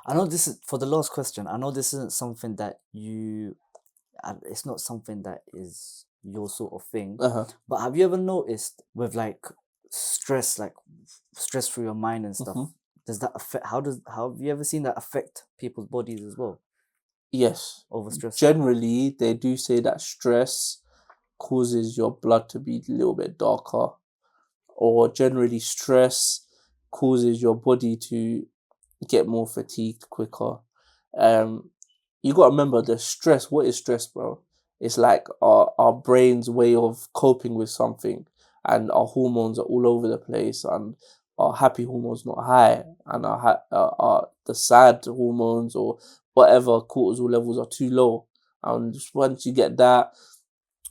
I know this is, for the last question, I know this isn't something that it's not something that is your sort of thing, but have you ever noticed with, like, stress through your mind and stuff, does that affect, how have you ever seen that affect people's bodies as well? Yes. Overstress. Generally, they do say that stress causes your blood to be a little bit darker, or generally stress causes your body to get more fatigued quicker. You got to remember the stress. What is stress, bro? It's like our brain's way of coping with something, and our hormones are all over the place, and our happy hormones not high, and our the sad hormones or whatever cortisol levels are too low. And just once you get that,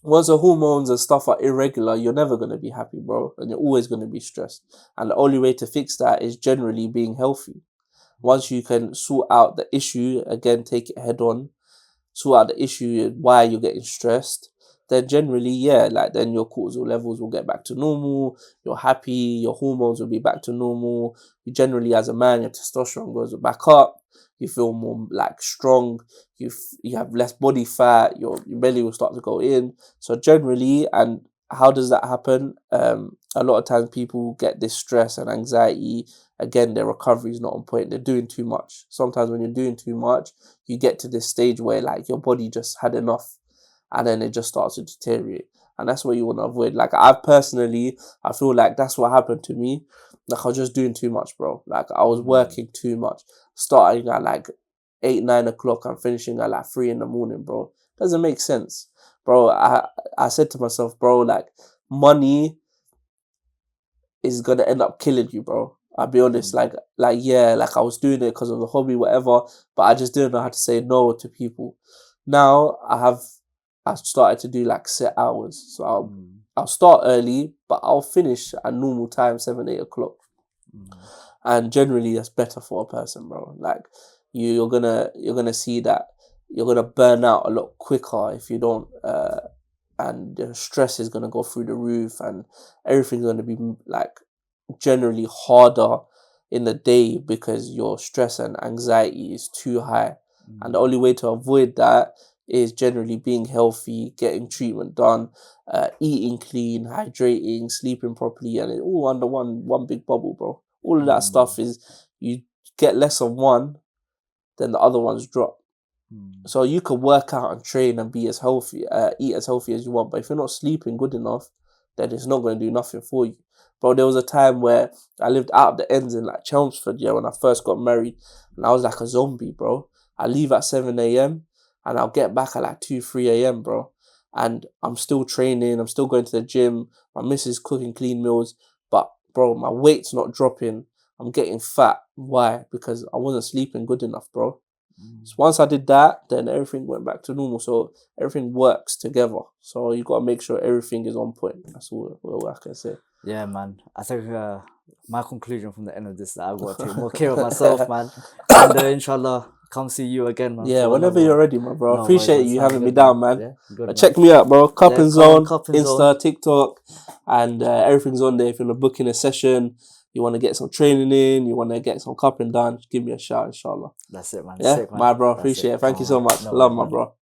once the hormones and stuff are irregular, you're never going to be happy, bro, and you're always going to be stressed. And the only way to fix that is generally being healthy. Once you can sort out the issue, again, take it head on, sort out the issue why you're getting stressed, then generally, yeah, like, then your cortisol levels will get back to normal, you're happy, your hormones will be back to normal. You generally, as a man, your testosterone goes back up, you feel more, like, strong, you have less body fat, your belly will start to go in. So generally, and how does that happen? A lot of times people get this stress and anxiety again, their recovery is not on point. They're doing too much. Sometimes when you're doing too much, you get to this stage where like your body just had enough, and then it just starts to deteriorate. And that's what you want to avoid. Like I feel like that's what happened to me. Like I was just doing too much, bro. Like I was working too much, starting at like 8, 9 o'clock and finishing at like 3 in the morning, bro. Doesn't make sense, bro. I said to myself, bro, like money is gonna end up killing you, bro. I'll be honest, like yeah, like I was doing it because of the hobby, whatever, but I just didn't know how to say no to people. Now I started to do like set hours, so I'll start early, but I'll finish at normal time, 7, 8 o'clock, and generally that's better for a person, bro. Like you're gonna see that you're gonna burn out a lot quicker if you don't, and the stress is gonna go through the roof, and everything's gonna be like generally harder in the day because your stress and anxiety is too high. And the only way to avoid that is generally being healthy, getting treatment done, eating clean, hydrating, sleeping properly, and it all under one big bubble, bro. All of that stuff is, you get less of one, then the other ones drop. So you can work out and train and be as healthy, eat as healthy as you want, but if you're not sleeping good enough, then it's not going to do nothing for you. Bro, there was a time where I lived out of the ends in like Chelmsford, yeah, when I first got married, and I was like a zombie, bro. I leave at 7 a.m. and I'll get back at like 2, 3 a.m, bro. And I'm still training, I'm still going to the gym, my missus cooking clean meals, but bro, my weight's not dropping. I'm getting fat. Why? Because I wasn't sleeping good enough, bro. So once I did that, then everything went back to normal. So everything works together. So you got to make sure everything is on point. That's all I can say. Yeah, man. I think my conclusion from the end of this is that I've got to take more care of myself, man. And inshallah, come see you again, man. Yeah, whenever you're ready, man, bro. No Appreciate worries, you man. having me Good, down, man. man. Yeah, good, Check man. me out, bro. Cupping Zone, Cupping Insta, Zone. TikTok, and everything's on there. If you want to book in a session, you want to get some training in, you want to get some cupping done, just give me a shout, inshallah. That's it, man. Yeah, Sick, man. my bro. That's Appreciate it. Thank you Come so on. much. No Love, worries, my man. bro.